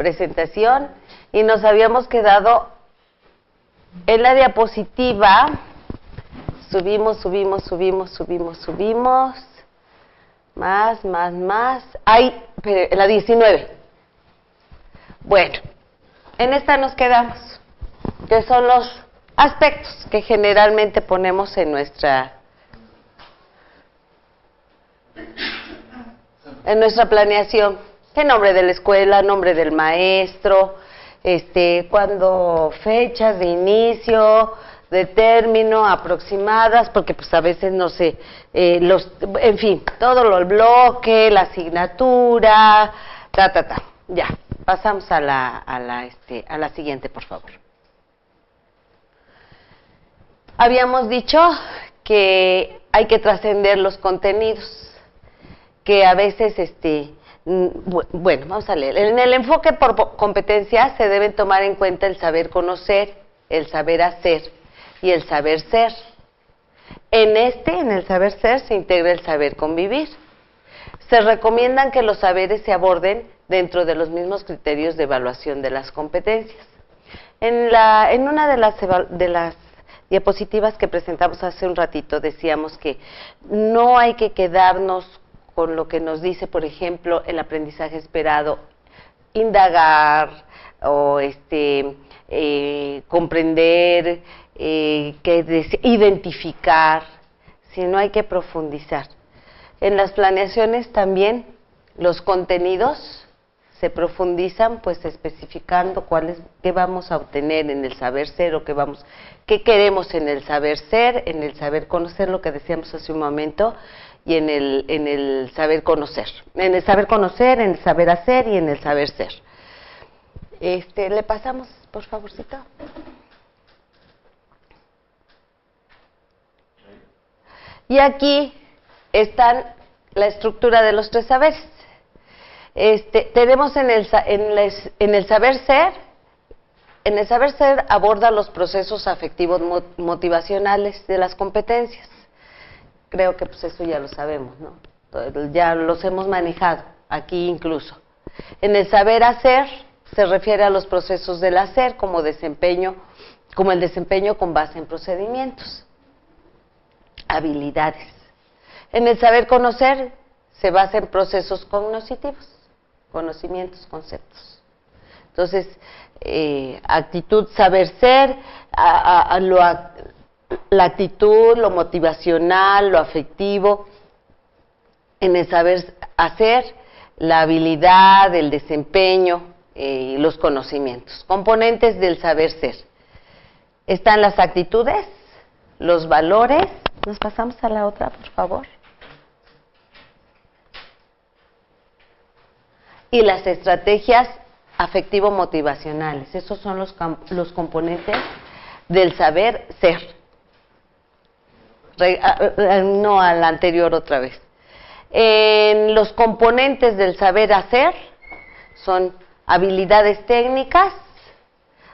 presentación y nos habíamos quedado en la diapositiva. Subimos. Más. Ay, en la 19. Bueno, en esta nos quedamos, que son los aspectos que generalmente ponemos en nuestra planeación. El nombre de la escuela, nombre del maestro, cuando fechas de inicio, de término, aproximadas, porque pues a veces no sé, en fin, todo el bloque, la asignatura, Ya, pasamos a la siguiente, por favor. Habíamos dicho que hay que trascender los contenidos, que a veces, bueno, vamos a leer. En el enfoque por competencias se deben tomar en cuenta el saber conocer, el saber hacer y el saber ser. En el saber ser, se integra el saber convivir. Se recomiendan que los saberes se aborden dentro de los mismos criterios de evaluación de las competencias. En una de las diapositivas que presentamos hace un ratito decíamos que no hay que quedarnos con lo que nos dice, por ejemplo, el aprendizaje esperado, indagar o comprender, identificar, sino hay que profundizar. En las planeaciones también los contenidos se profundizan, pues especificando qué vamos a obtener en el saber ser o qué queremos en el saber ser, en el saber conocer, lo que decíamos hace un momento, y en el saber conocer. En el saber conocer, en el saber hacer y en el saber ser. Le pasamos, por favorcito. Y aquí están la estructura de los tres saberes. Tenemos en el saber ser aborda los procesos afectivos motivacionales de las competencias. Creo que pues eso ya lo sabemos, ¿no? Ya los hemos manejado aquí incluso. En el saber hacer se refiere a los procesos del hacer como el desempeño con base en procedimientos, habilidades. En el saber conocer se basa en procesos cognitivos, conocimientos, conceptos. Entonces, actitud, saber ser, la actitud, lo motivacional, lo afectivo. En el saber hacer, la habilidad, el desempeño y los conocimientos. Componentes del saber ser. Están las actitudes, los valores. Nos pasamos a la otra, por favor. Y las estrategias afectivo-motivacionales. Esos son los componentes del saber ser. No a la anterior otra vez. Los componentes del saber hacer son habilidades técnicas,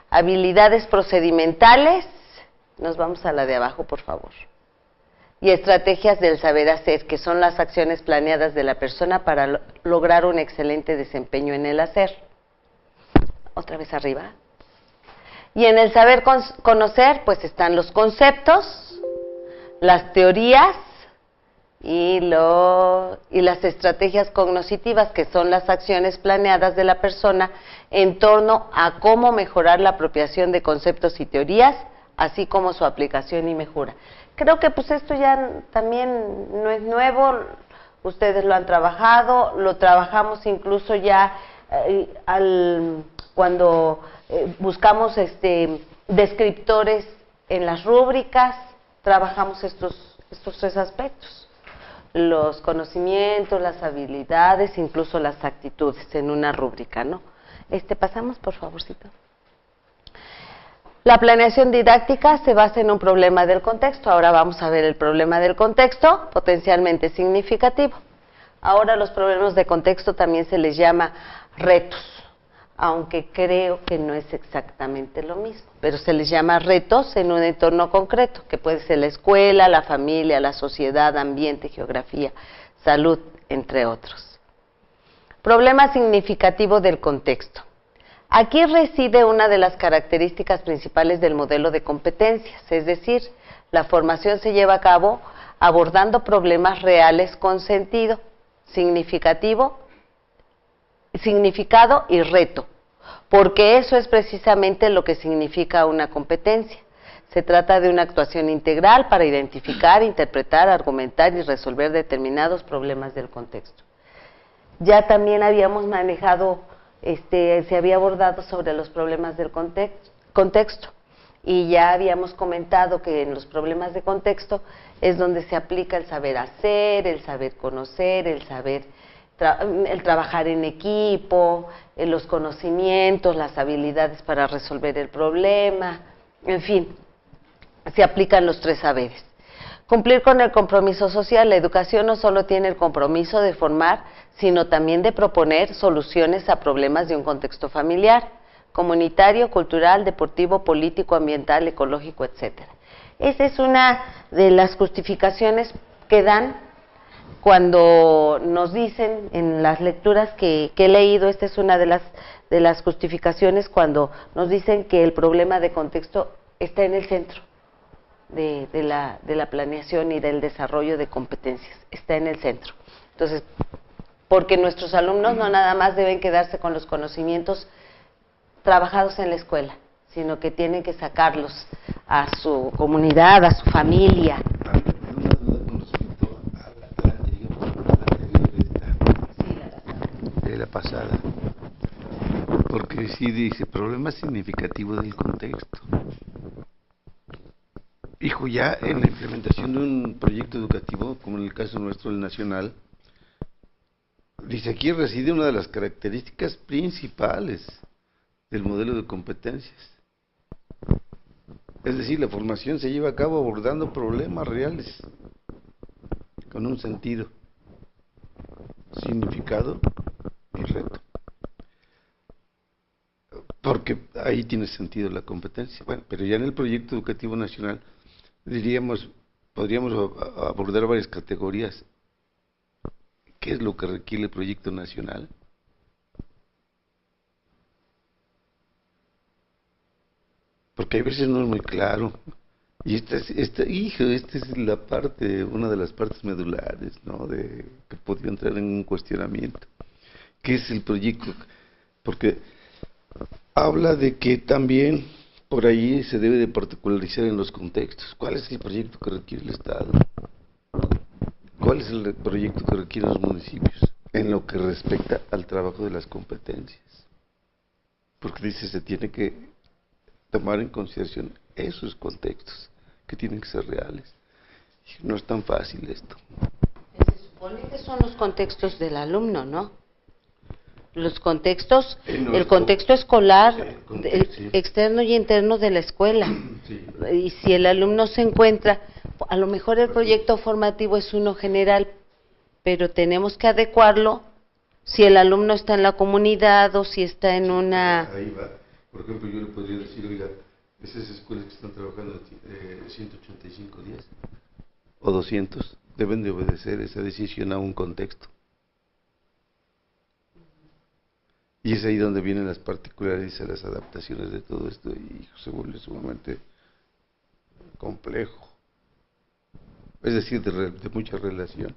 habilidades procedimentales. Nos vamos a la de abajo, por favor. Y estrategias del saber hacer, que son las acciones planeadas de la persona para lograr un excelente desempeño en el hacer. Otra vez arriba. Y en el saber conocer, pues están los conceptos, las teorías y las estrategias cognitivas, que son las acciones planeadas de la persona en torno a cómo mejorar la apropiación de conceptos y teorías, así como su aplicación y mejora. Creo que pues esto ya también no es nuevo, ustedes lo han trabajado, lo trabajamos incluso ya cuando buscamos descriptores en las rúbricas, trabajamos estos tres aspectos, los conocimientos, las habilidades, incluso las actitudes en una rúbrica, ¿no? Pasamos, por favorcito. La planeación didáctica se basa en un problema del contexto. Ahora vamos a ver el problema del contexto, potencialmente significativo. Ahora los problemas de contexto también se les llama retos, aunque creo que no es exactamente lo mismo, pero se les llama retos en un entorno concreto, que puede ser la escuela, la familia, la sociedad, ambiente, geografía, salud, entre otros. Problema significativo del contexto. Aquí reside una de las características principales del modelo de competencias, es decir, la formación se lleva a cabo abordando problemas reales con sentido, significado y reto, porque eso es precisamente lo que significa una competencia. Se trata de una actuación integral para identificar, interpretar, argumentar y resolver determinados problemas del contexto. Ya también habíamos manejado, se había abordado sobre los problemas del contexto, y ya habíamos comentado que en los problemas de contexto es donde se aplica el saber hacer, el saber conocer, el trabajar en equipo, los conocimientos, las habilidades para resolver el problema, en fin, se aplican los 3 saberes. Cumplir con el compromiso social. La educación no solo tiene el compromiso de formar, sino también de proponer soluciones a problemas de un contexto familiar, comunitario, cultural, deportivo, político, ambiental, ecológico, etc. Esa es una de las justificaciones que dan cuando nos dicen en las lecturas que he leído. Esta es una de las justificaciones cuando nos dicen que el problema de contexto está en el centro de la planeación y del desarrollo de competencias, está en el centro. Entonces, porque nuestros alumnos no nada más deben quedarse con los conocimientos trabajados en la escuela, sino que tienen que sacarlos a su comunidad, a su familia. Una duda con respecto a la anterior, de la pasada, porque sí dice problema significativo del contexto. Hijo, ya en la implementación de un proyecto educativo, como en el caso nuestro, el nacional, dice aquí reside una de las características principales del modelo de competencias. Es decir, la formación se lleva a cabo abordando problemas reales, con un sentido, significado y reto. Porque ahí tiene sentido la competencia. Bueno, pero ya en el proyecto educativo nacional, podríamos abordar varias categorías. ¿Qué es lo que requiere el proyecto nacional? Porque a veces no es muy claro. Y esta es la parte, una de las partes medulares, ¿no? Que podría entrar en un cuestionamiento. ¿Qué es el proyecto? Porque habla de que también por ahí se debe de particularizar en los contextos. ¿Cuál es el proyecto que requiere el Estado? ¿Cuál es el proyecto que requieren los municipios en lo que respecta al trabajo de las competencias? Porque dice, se tiene que tomar en consideración esos contextos que tienen que ser reales. Y no es tan fácil esto. Se supone que son los contextos del alumno, ¿no? Los contextos, el contexto escolar, Sí. externo y interno de la escuela. Sí. Y si el alumno se encuentra, a lo mejor el proyecto formativo es uno general, pero tenemos que adecuarlo si el alumno está en la comunidad o si está en una... Ahí va. Por ejemplo, yo le podría decir, oiga, esas escuelas que están trabajando 185 días o 200 deben de obedecer esa decisión a un contexto. Y es ahí donde vienen las particularidades, las adaptaciones de todo esto, y se vuelve sumamente complejo. Es decir, de mucha relación.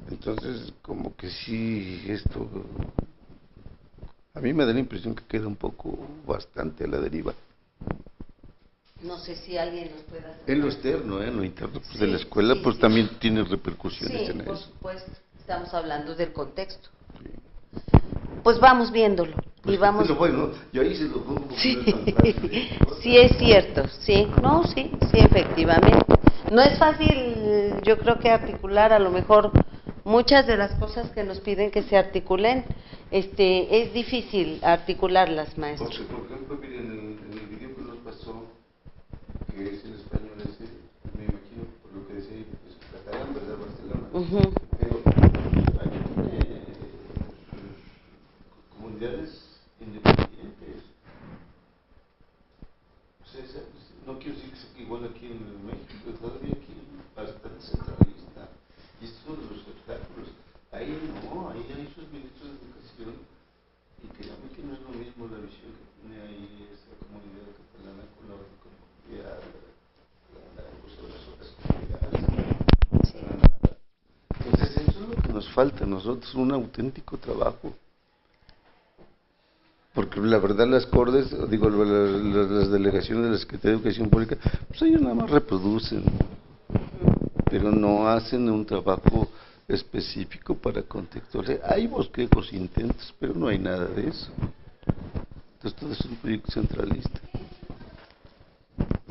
Entonces, como que sí, esto a mí me da la impresión que queda un poco, bastante a la deriva. No sé si alguien nos puede hacer. En lo externo, en lo interno pues, Sí, de la escuela, sí, pues sí. también tiene repercusiones Sí, en por eso. supuesto, estamos hablando del contexto. Sí. Pues vamos viéndolo. Pues y vamos... bueno, yo ahí se lo pongo porque Sí, no es tan fácil. sí es cierto, sí, no, sí, efectivamente. No es fácil, yo creo que articular a lo mejor muchas de las cosas que nos piden que se articulen, es difícil articularlas, maestro. Porque, por ejemplo, miren, en el video que nos pasó, que es el español ese, me imagino por lo que decía, es catalán, ¿verdad? Barcelona. Pero aquí tiene sus comunidades independientes. O sea, no quiero decir que sea igual aquí en México, pero todavía aquí bastante centralista. Y estos son los obstáculos. Ahí no, ahí hay sus ministros de educación y que a mí que no es lo mismo falta a nosotros, un auténtico trabajo. Porque la verdad las Cortes, digo, las delegaciones de la Secretaría de Educación Pública, pues ellos nada más reproducen, pero no hacen un trabajo específico para contextualizar. Hay bosquejos e intentos, pero no hay nada de eso. Entonces todo es un proyecto centralista.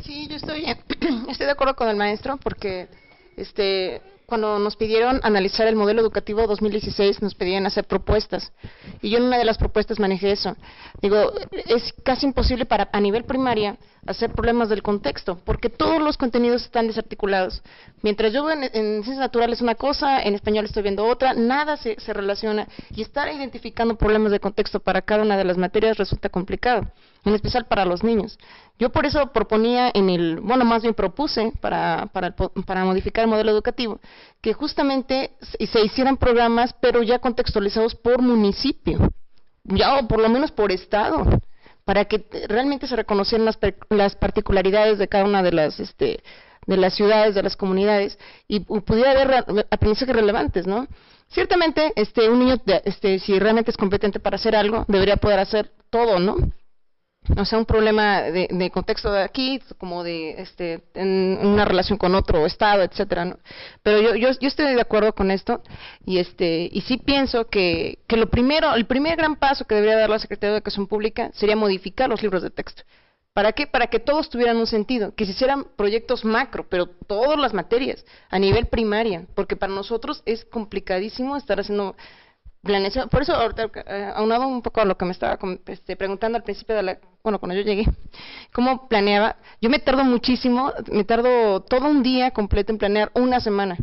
Sí, yo estoy de acuerdo con el maestro porque cuando nos pidieron analizar el modelo educativo 2016 nos pedían hacer propuestas y yo en una de las propuestas manejé eso. Digo, es casi imposible a nivel primaria hacer problemas del contexto porque todos los contenidos están desarticulados. Mientras yo veo en ciencias naturales una cosa, en español estoy viendo otra, nada se relaciona y estar identificando problemas de contexto para cada una de las materias resulta complicado, en especial para los niños. Yo por eso proponía más bien propuse para modificar el modelo educativo, que justamente se hicieran programas, pero ya contextualizados por municipio, ya o por lo menos por estado, para que realmente se reconocieran las particularidades de cada una de las ciudades, de las comunidades, y pudiera haber aprendizajes relevantes, ¿no? Ciertamente, un niño, si realmente es competente para hacer algo, debería poder hacer todo, ¿no? O sea, un problema de contexto de aquí, como en una relación con otro estado, etcétera, ¿no? Pero yo estoy de acuerdo con esto y sí pienso que el primer gran paso que debería dar la Secretaría de Educación Pública sería modificar los libros de texto. ¿Para qué? Para que todos tuvieran un sentido, que se hicieran proyectos macro, pero todas las materias, a nivel primaria, porque para nosotros es complicadísimo estar haciendo planeación. Por eso, aunado un poco a lo que me estaba preguntando al principio cuando yo llegué, cómo planeaba, yo me tardo muchísimo, me tardo todo un día completo en planear una semana,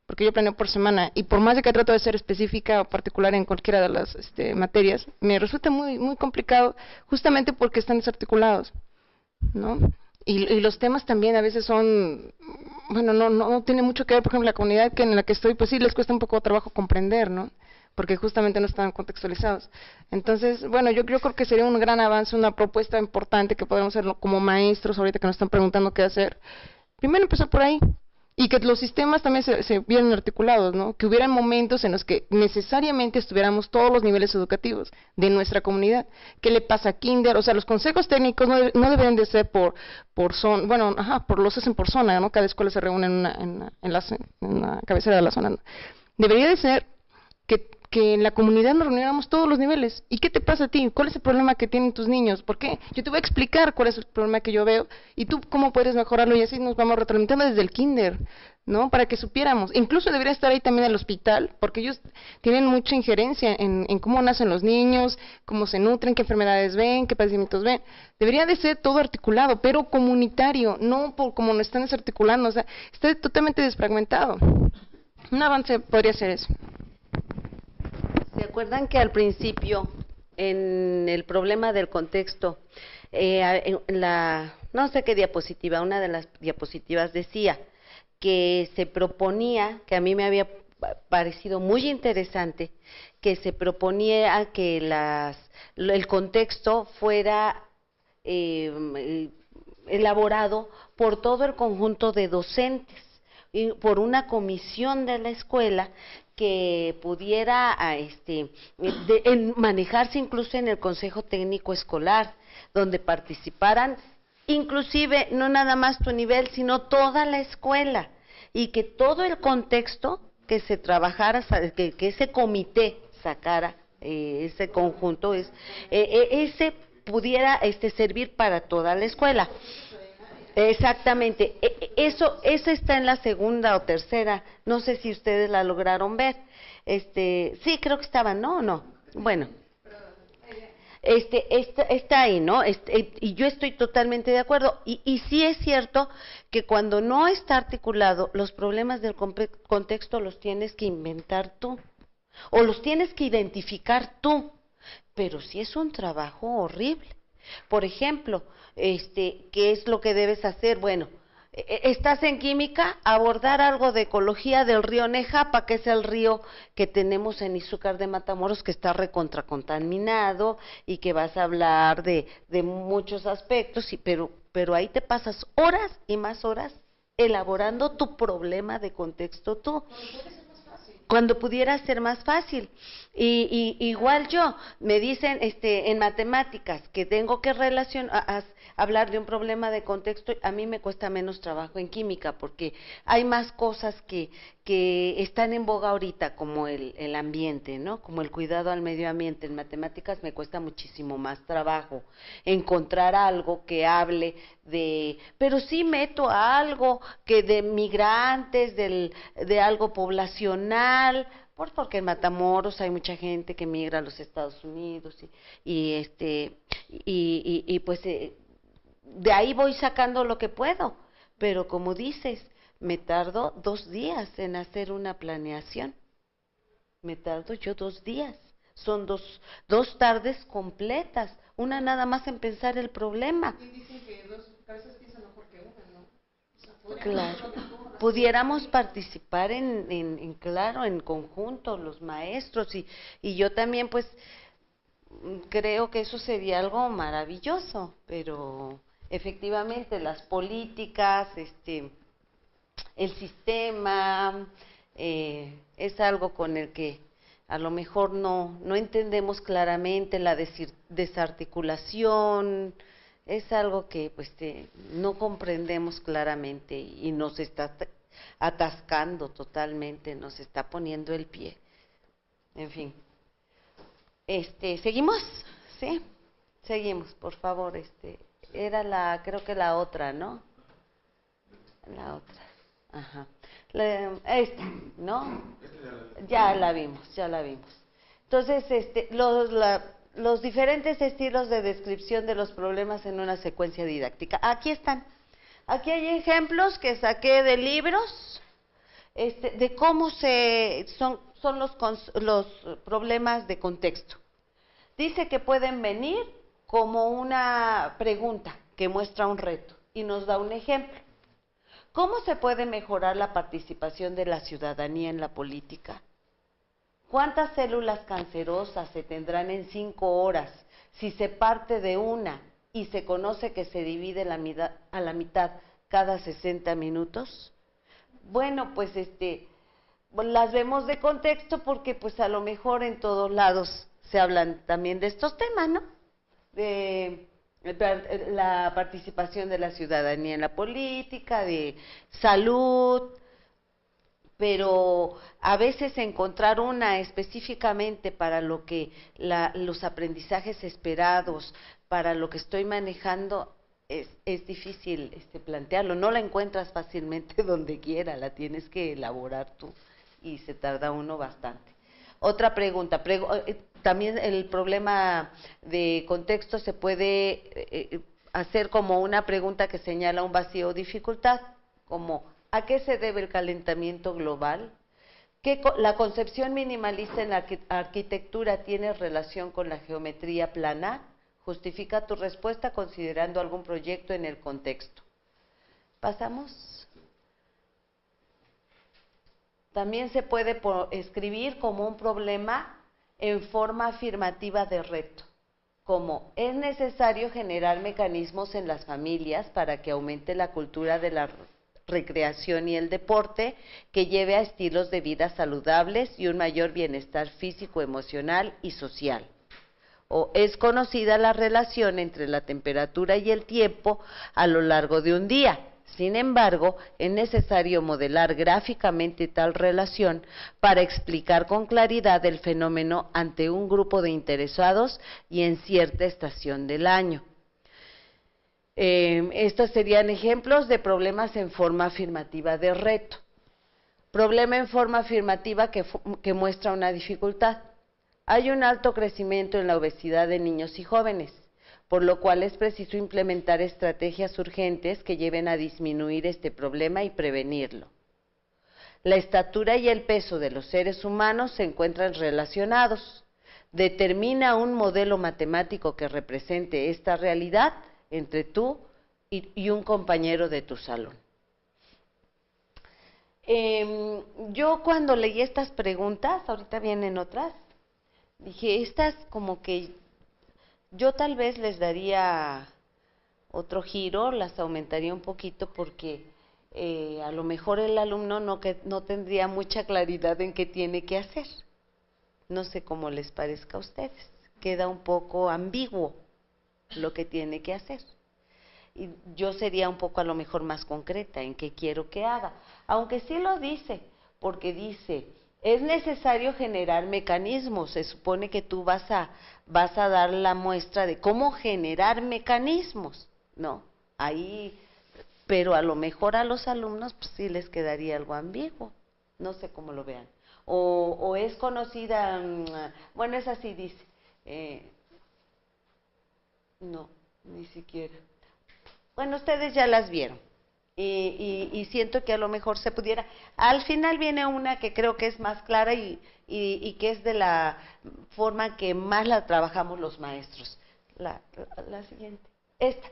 porque yo planeo por semana, y por más de que trato de ser específica o particular en cualquiera de las materias, me resulta muy, muy complicado, justamente porque están desarticulados, ¿no? Y los temas también a veces son, no tiene mucho que ver, por ejemplo, la comunidad en la que estoy, pues sí les cuesta un poco de trabajo comprender, ¿no? Porque justamente no están contextualizados. Entonces, yo creo que sería un gran avance, una propuesta importante que podemos hacer como maestros, ahorita que nos están preguntando qué hacer. Primero empezar por ahí, y que los sistemas también se vieran articulados, ¿no? Que hubieran momentos en los que necesariamente estuviéramos todos los niveles educativos de nuestra comunidad. ¿Qué le pasa a kinder? O sea, los consejos técnicos no deben de ser los hacen por zona, ¿no? Cada escuela se reúne en la cabecera de la zona, ¿no? Debería de ser que en la comunidad nos reuniéramos todos los niveles. ¿Y qué te pasa a ti? ¿Cuál es el problema que tienen tus niños? ¿Por qué? Yo te voy a explicar cuál es el problema que yo veo y tú cómo puedes mejorarlo y así nos vamos retroalimentando desde el kinder, ¿no? Para que supiéramos. Incluso debería estar ahí también el hospital, porque ellos tienen mucha injerencia en cómo nacen los niños, cómo se nutren, qué enfermedades ven, qué padecimientos ven. Debería de ser todo articulado, pero comunitario, no por como nos están desarticulando, o sea, está totalmente desfragmentado. Un avance podría ser eso. ¿Se acuerdan que al principio, en el problema del contexto, no sé qué diapositiva, una de las diapositivas decía que se proponía, que a mí me había parecido muy interesante, que se proponía que el contexto fuera elaborado por todo el conjunto de docentes y por una comisión de la escuela que pudiera manejarse incluso en el Consejo Técnico Escolar, donde participaran inclusive no nada más tu nivel, sino toda la escuela, y que todo el contexto que se trabajara, que ese comité sacara ese conjunto, ese pudiera servir para toda la escuela. Exactamente, eso está en la segunda o tercera, no sé si ustedes la lograron ver, sí, creo que estaba, ¿no? Bueno, está ahí, ¿no? Y yo estoy totalmente de acuerdo, y sí es cierto que cuando no está articulado, los problemas del contexto los tienes que inventar tú, o los tienes que identificar tú, pero sí es un trabajo horrible. Por ejemplo, ¿qué es lo que debes hacer? Bueno, estás en química, abordar algo de ecología del río Nejapa, que es el río que tenemos en Izúcar de Matamoros, que está recontracontaminado y que vas a hablar de muchos aspectos, pero ahí te pasas horas y más horas elaborando tu problema de contexto tú. cuando pudiera ser más fácil. Igual yo, me dicen en matemáticas que tengo que hablar de un problema de contexto, a mí me cuesta menos trabajo en química, porque hay más cosas que están en boga ahorita, como el ambiente, ¿no? Como el cuidado al medio ambiente. En matemáticas me cuesta muchísimo más trabajo encontrar algo que hable pero sí meto algo que de migrantes, de algo poblacional, porque en Matamoros hay mucha gente que migra a los Estados Unidos pues de ahí voy sacando lo que puedo, pero como dices, me tardo 2 días en hacer una planeación, me tardo yo 2 días, son dos tardes completas, una nada más en pensar el problema. Y dicen que 2 cabezas piensan mejor que una, ¿no? O sea, claro, pudiéramos participar claro, en conjunto, los maestros, y yo también, pues, creo que eso sería algo maravilloso, pero efectivamente las políticas, el sistema, es algo con el que a lo mejor no entendemos claramente, la desarticulación, es algo que pues no comprendemos claramente y nos está atascando totalmente, nos está poniendo el pie. En fin. ¿Seguimos? ¿Sí? Seguimos, por favor. Era creo que la otra, ¿no? La otra. Ajá. Esta, ¿no? Ya la vimos. Entonces, los diferentes estilos de descripción de los problemas en una secuencia didáctica. Aquí están. Aquí hay ejemplos que saqué de libros, de cómo son los problemas de contexto. Dice que pueden venir como una pregunta que muestra un reto y nos da un ejemplo. ¿Cómo se puede mejorar la participación de la ciudadanía en la política? ¿Cuántas células cancerosas se tendrán en 5 horas si se parte de una y se conoce que se divide a la mitad cada 60 minutos? Bueno, pues las vemos de contexto porque pues a lo mejor en todos lados se hablan también de estos temas, ¿no? De la participación de la ciudadanía en la política, de salud, pero a veces encontrar una específicamente para lo que los aprendizajes esperados, para lo que estoy manejando, es difícil plantearlo, no la encuentras fácilmente donde quiera, la tienes que elaborar tú y se tarda uno bastante. Otra pregunta, también el problema de contexto se puede hacer como una pregunta que señala un vacío o dificultad, como ¿a qué se debe el calentamiento global? ¿La concepción minimalista en la arquitectura tiene relación con la geometría plana? Justifica tu respuesta considerando algún proyecto en el contexto. ¿Pasamos? También se puede escribir como un problema en forma afirmativa de reto, como es necesario generar mecanismos en las familias para que aumente la cultura de la recreación y el deporte, que lleve a estilos de vida saludables y un mayor bienestar físico, emocional y social. O es conocida la relación entre la temperatura y el tiempo a lo largo de un día. Sin embargo, es necesario modelar gráficamente tal relación para explicar con claridad el fenómeno ante un grupo de interesados y en cierta estación del año. Estos serían ejemplos de problemas en forma afirmativa de reto. Problema en forma afirmativa que muestra una dificultad. Hay un alto crecimiento en la obesidad de niños y jóvenes, por lo cual es preciso implementar estrategias urgentes que lleven a disminuir este problema y prevenirlo. La estatura y el peso de los seres humanos se encuentran relacionados. Determina un modelo matemático que represente esta realidad entre tú y un compañero de tu salón. Yo cuando leí estas preguntas, ahorita vienen otras, dije, estas como que yo tal vez les daría otro giro, las aumentaría un poquito porque a lo mejor el alumno no tendría mucha claridad en qué tiene que hacer. No sé cómo les parezca a ustedes, queda un poco ambiguo lo que tiene que hacer. Y yo sería un poco a lo mejor más concreta en qué quiero que haga, aunque sí lo dice, porque dice, es necesario generar mecanismos, se supone que tú vas a dar la muestra de cómo generar mecanismos, ¿no? Ahí, pero a lo mejor a los alumnos pues sí les quedaría algo ambiguo, no sé cómo lo vean. O es conocida, bueno, es así dice, no, ni siquiera. Bueno, ustedes ya las vieron y siento que a lo mejor se pudiera. Al final viene una que creo que es más clara y que es de la forma que más la trabajamos los maestros. La siguiente, esta.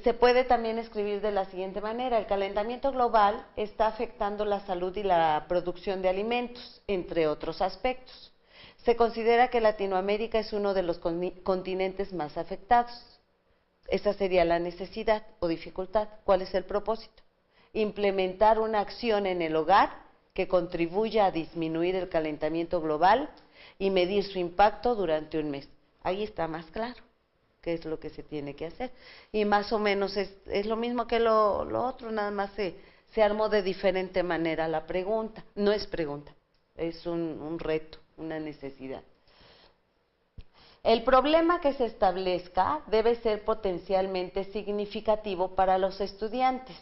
Se puede también escribir de la siguiente manera: el calentamiento global está afectando la salud y la producción de alimentos, entre otros aspectos. Se considera que Latinoamérica es uno de los continentes más afectados. Esa sería la necesidad o dificultad. ¿Cuál es el propósito? Implementar una acción en el hogar que contribuya a disminuir el calentamiento global y medir su impacto durante un mes. Ahí está más claro qué es lo que se tiene que hacer. Y más o menos es lo mismo que lo otro, nada más se armó de diferente manera la pregunta. No es pregunta, es un reto, una necesidad. El problema que se establezca debe ser potencialmente significativo para los estudiantes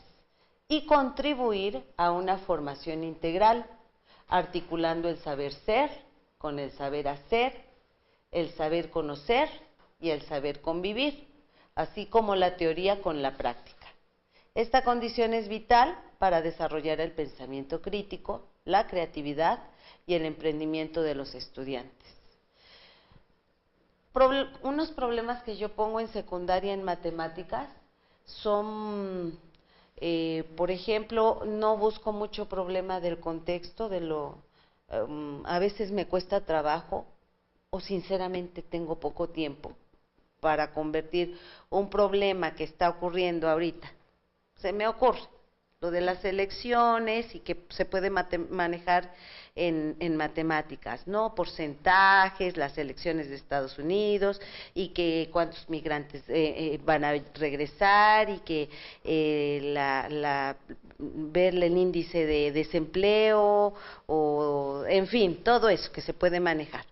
y contribuir a una formación integral, articulando el saber ser con el saber hacer, el saber conocer y el saber convivir, así como la teoría con la práctica. Esta condición es vital para desarrollar el pensamiento crítico, la creatividad y el emprendimiento de los estudiantes. Unos problemas que yo pongo en secundaria en matemáticas son, por ejemplo, no busco mucho problema del contexto, a veces me cuesta trabajo o sinceramente tengo poco tiempo para convertir un problema que está ocurriendo ahorita. Se me ocurre lo de las elecciones y que se puede manejar en matemáticas, ¿no? Porcentajes, las elecciones de Estados Unidos y que cuántos migrantes van a regresar y que ver el índice de desempleo o, en fin, todo eso que se puede manejar.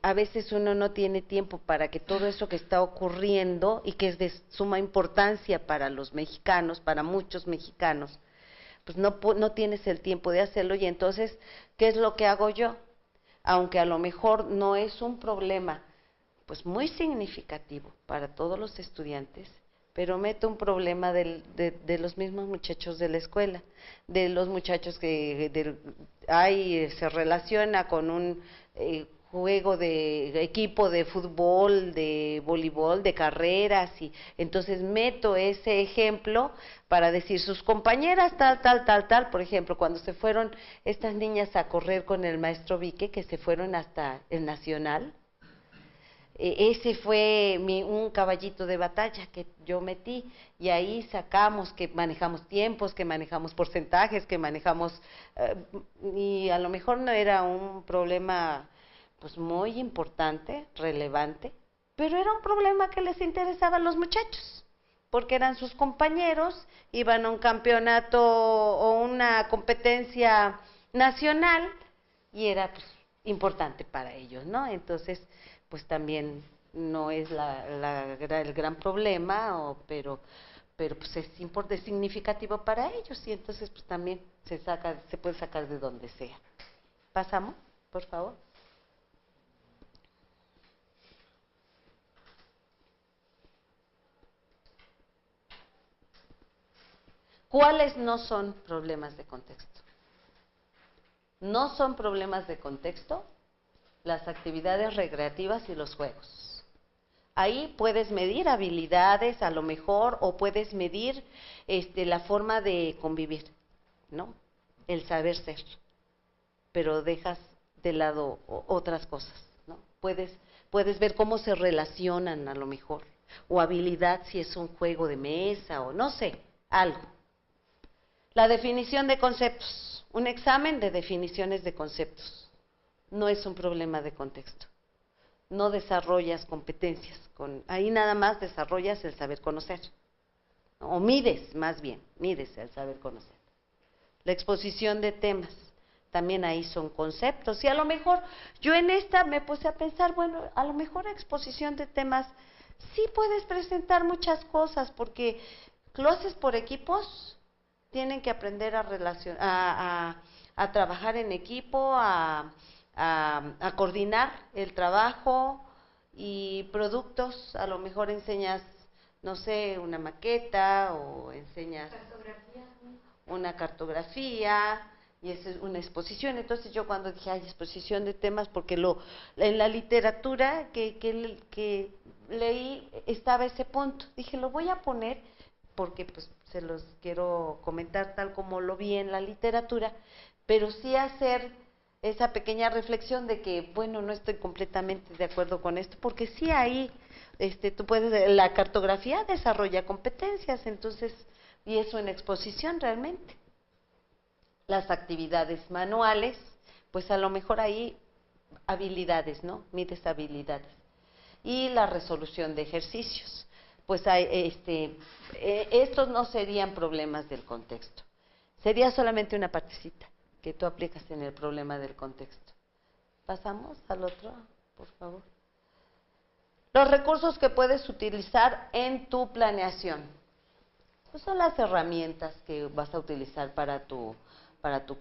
A veces uno no tiene tiempo para que todo eso que está ocurriendo y que es de suma importancia para los mexicanos, para muchos mexicanos, pues no tienes el tiempo de hacerlo. Y entonces, ¿qué es lo que hago yo? Aunque a lo mejor no es un problema pues muy significativo para todos los estudiantes, pero meto un problema de los mismos muchachos de la escuela, de los muchachos que se relaciona con un juego de equipo de fútbol, de voleibol, de carreras, y entonces meto ese ejemplo para decir sus compañeras tal, por ejemplo, cuando se fueron estas niñas a correr con el maestro Vique, que se fueron hasta el Nacional, ese fue un caballito de batalla que yo metí, y ahí sacamos que manejamos tiempos, que manejamos porcentajes, que manejamos, y a lo mejor no era un problema pues muy importante, relevante, pero era un problema que les interesaba a los muchachos, porque eran sus compañeros, iban a un campeonato o una competencia nacional y era pues importante para ellos, ¿no? Entonces, pues también no es el gran problema, pero pues es significativo para ellos, y entonces pues también se puede sacar de donde sea. Pasamos, por favor. ¿Cuáles no son problemas de contexto? No son problemas de contexto las actividades recreativas y los juegos. Ahí puedes medir habilidades a lo mejor, o puedes medir la forma de convivir, ¿no? El saber ser, pero dejas de lado otras cosas, ¿no? Puedes ver cómo se relacionan a lo mejor, o habilidad si es un juego de mesa, o no sé, algo. La definición de conceptos, un examen de definiciones de conceptos, no es un problema de contexto. No desarrollas competencias, ahí nada más desarrollas el saber conocer, o mides más bien, mides el saber conocer. La exposición de temas, también ahí son conceptos, y a lo mejor yo en esta me puse a pensar, bueno, a lo mejor exposición de temas sí puedes presentar muchas cosas, porque lo haces por equipos, tienen que aprender a trabajar en equipo, a coordinar el trabajo y productos, a lo mejor enseñas, no sé, una maqueta o enseñas una cartografía y esa es una exposición. Entonces yo cuando dije, ay, exposición de temas, porque en la literatura que leí estaba ese punto, dije, lo voy a poner porque pues se los quiero comentar tal como lo vi en la literatura, pero sí hacer esa pequeña reflexión de que, bueno, no estoy completamente de acuerdo con esto, porque sí ahí, tú puedes, la cartografía desarrolla competencias, entonces, y eso en exposición realmente. Las actividades manuales, pues a lo mejor ahí habilidades, ¿no? Mides habilidades. Y la resolución de ejercicios, pues estos no serían problemas del contexto, sería solamente una partecita que tú aplicas en el problema del contexto. Pasamos al otro, por favor. Los recursos que puedes utilizar en tu planeación, pues son las herramientas que vas a utilizar para tu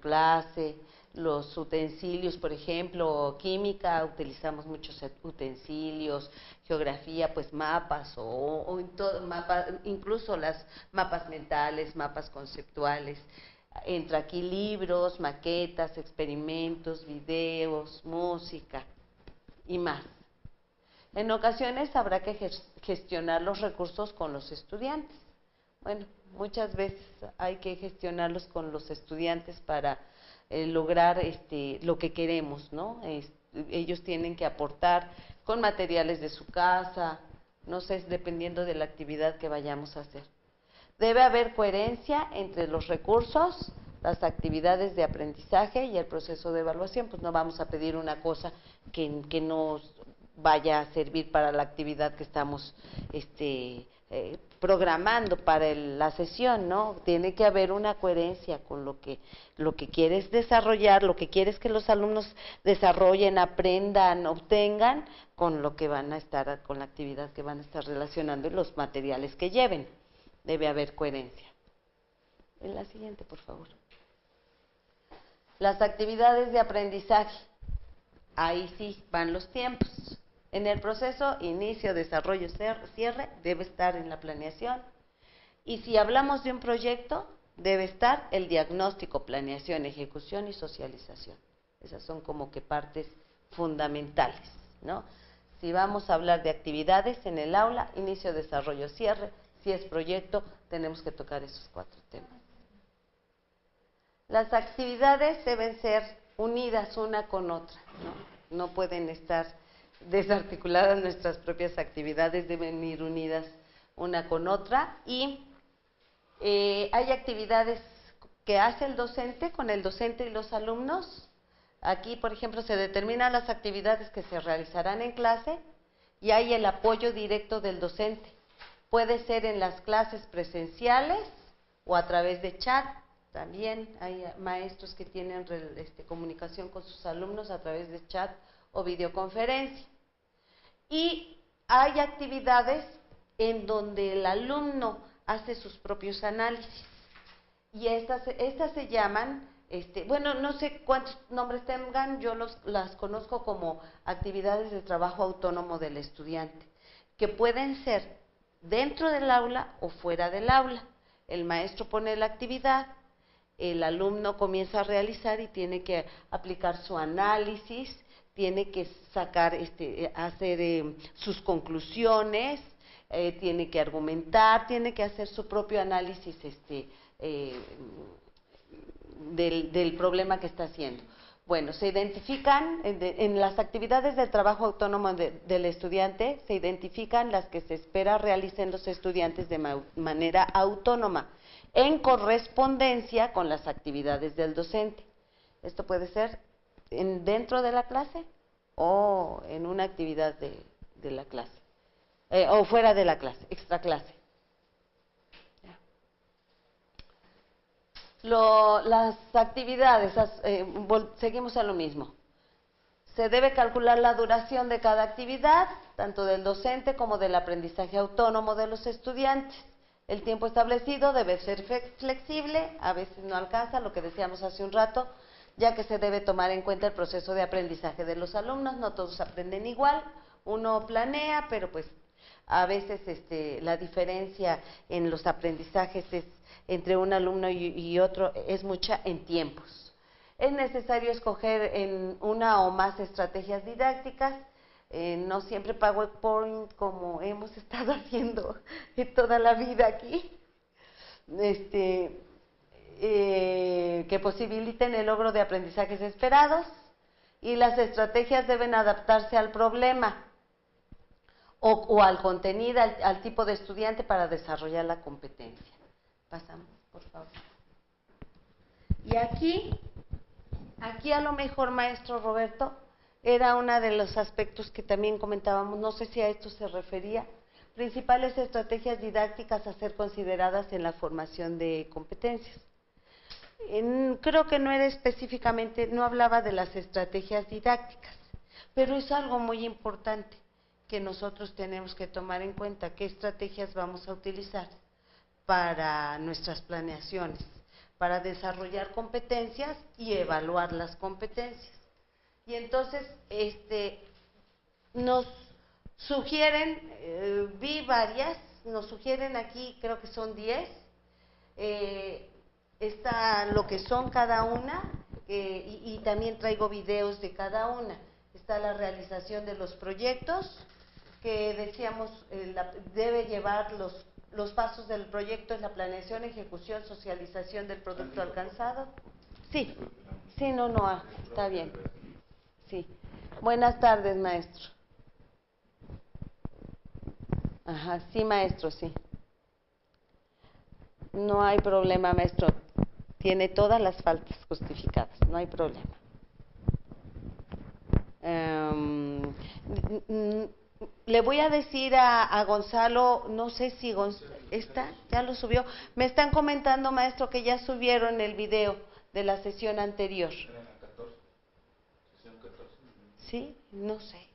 clase, los utensilios, por ejemplo, química, utilizamos muchos utensilios, geografía, pues mapas incluso las mapas mentales, mapas conceptuales. Entra aquí libros, maquetas, experimentos, videos, música y más. En ocasiones habrá que gestionar los recursos con los estudiantes. Bueno, muchas veces hay que gestionarlos con los estudiantes para lograr lo que queremos, ¿no? Ellos tienen que aportar con materiales de su casa, no sé, dependiendo de la actividad que vayamos a hacer. Debe haber coherencia entre los recursos, las actividades de aprendizaje y el proceso de evaluación. Pues no vamos a pedir una cosa que nos vaya a servir para la actividad que estamos programando para la sesión, ¿no? Tiene que haber una coherencia con lo que quieres desarrollar, lo que quieres que los alumnos desarrollen, aprendan, obtengan, con lo que van a estar, con la actividad que van a estar relacionando y los materiales que lleven. Debe haber coherencia. En la siguiente, por favor. Las actividades de aprendizaje. Ahí sí van los tiempos. En el proceso, inicio, desarrollo, cierre, debe estar en la planeación. Y si hablamos de un proyecto, debe estar el diagnóstico, planeación, ejecución y socialización. Esas son como que partes fundamentales, ¿no? Si vamos a hablar de actividades en el aula, inicio, desarrollo, cierre. Si es proyecto, tenemos que tocar esos 4 temas. Las actividades deben ser unidas una con otra, ¿no? No pueden estar desarticuladas nuestras propias actividades, deben ir unidas una con otra. Y hay actividades que hace el docente con el docente y los alumnos. Aquí, por ejemplo, se determinan las actividades que se realizarán en clase y hay el apoyo directo del docente. Puede ser en las clases presenciales o a través de chat. También hay maestros que tienen comunicación con sus alumnos a través de chat o videoconferencia. Y hay actividades en donde el alumno hace sus propios análisis. Y estas se llaman, bueno, no sé cuántos nombres tengan, yo las conozco como actividades de trabajo autónomo del estudiante, que pueden ser dentro del aula o fuera del aula. El maestro pone la actividad, el alumno comienza a realizar y tiene que aplicar su análisis, tiene que sacar, hacer sus conclusiones, tiene que argumentar, tiene que hacer su propio análisis del problema que está haciendo. Bueno, se identifican en las actividades del trabajo autónomo del estudiante, se identifican las que se espera realicen los estudiantes de manera autónoma, en correspondencia con las actividades del docente. Esto puede ser dentro de la clase o en una actividad de la clase, o fuera de la clase, extra clase. Las actividades, seguimos a lo mismo. Se debe calcular la duración de cada actividad, tanto del docente como del aprendizaje autónomo de los estudiantes. El tiempo establecido debe ser flexible, a veces no alcanza, lo que decíamos hace un rato, ya que se debe tomar en cuenta el proceso de aprendizaje de los alumnos, no todos aprenden igual, uno planea, pero pues a veces la diferencia en los aprendizajes entre un alumno y otro es mucha en tiempos. Es necesario escoger en una o más estrategias didácticas, no siempre PowerPoint como hemos estado haciendo toda la vida aquí, que posibiliten el logro de aprendizajes esperados, y las estrategias deben adaptarse al problema o al contenido, al tipo de estudiante para desarrollar la competencia. Pasamos, por favor. Y aquí a lo mejor, maestro Roberto, era uno de los aspectos que también comentábamos, no sé si a esto se refería, principales estrategias didácticas a ser consideradas en la formación de competencias. Creo que no era específicamente, no hablaba de las estrategias didácticas, pero es algo muy importante que nosotros tenemos que tomar en cuenta, qué estrategias vamos a utilizar para nuestras planeaciones, para desarrollar competencias y evaluar las competencias. Y entonces, nos sugieren, vi varias, nos sugieren aquí, creo que son 10, está lo que son cada una, y también traigo videos de cada una. Está la realización de los proyectos, que decíamos, debe llevar los pasos del proyecto: es la planeación, ejecución, socialización del producto alcanzado. Sí, no, está bien. Sí. Buenas tardes, maestro. Ajá, sí, maestro, sí. No hay problema, maestro. Tiene todas las faltas justificadas, no hay problema. Le voy a decir a Gonzalo, no sé si ¿está? ¿Ya lo subió? Me están comentando, maestro, que ya subieron el video de la sesión anterior. ¿Sí? No sé.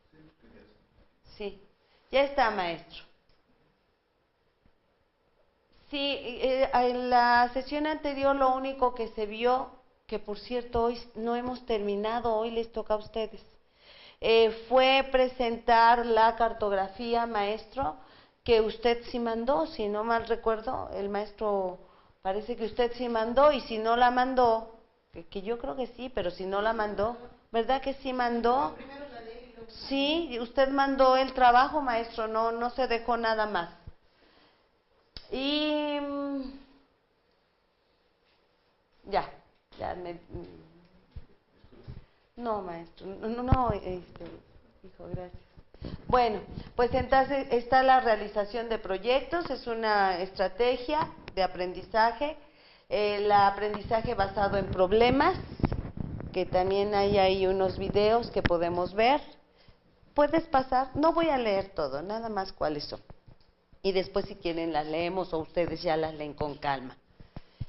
Sí, ya está, maestro. Sí, en la sesión anterior lo único que se vio, que por cierto hoy no hemos terminado, hoy les toca a ustedes, fue presentar la cartografía, maestro, que usted sí mandó, si no mal recuerdo, el maestro parece que usted sí mandó, y si no la mandó, que yo creo que sí, pero si no la mandó, ¿verdad que sí mandó? Sí, usted mandó el trabajo, maestro, no se dejó nada más. Y ya me... No, maestro, hijo, gracias. Bueno, pues entonces está la realización de proyectos, es una estrategia de aprendizaje, el aprendizaje basado en problemas, que también hay ahí unos videos que podemos ver. ¿Puedes pasar? No voy a leer todo, nada más cuáles son. Y después, si quieren, las leemos o ustedes ya las leen con calma.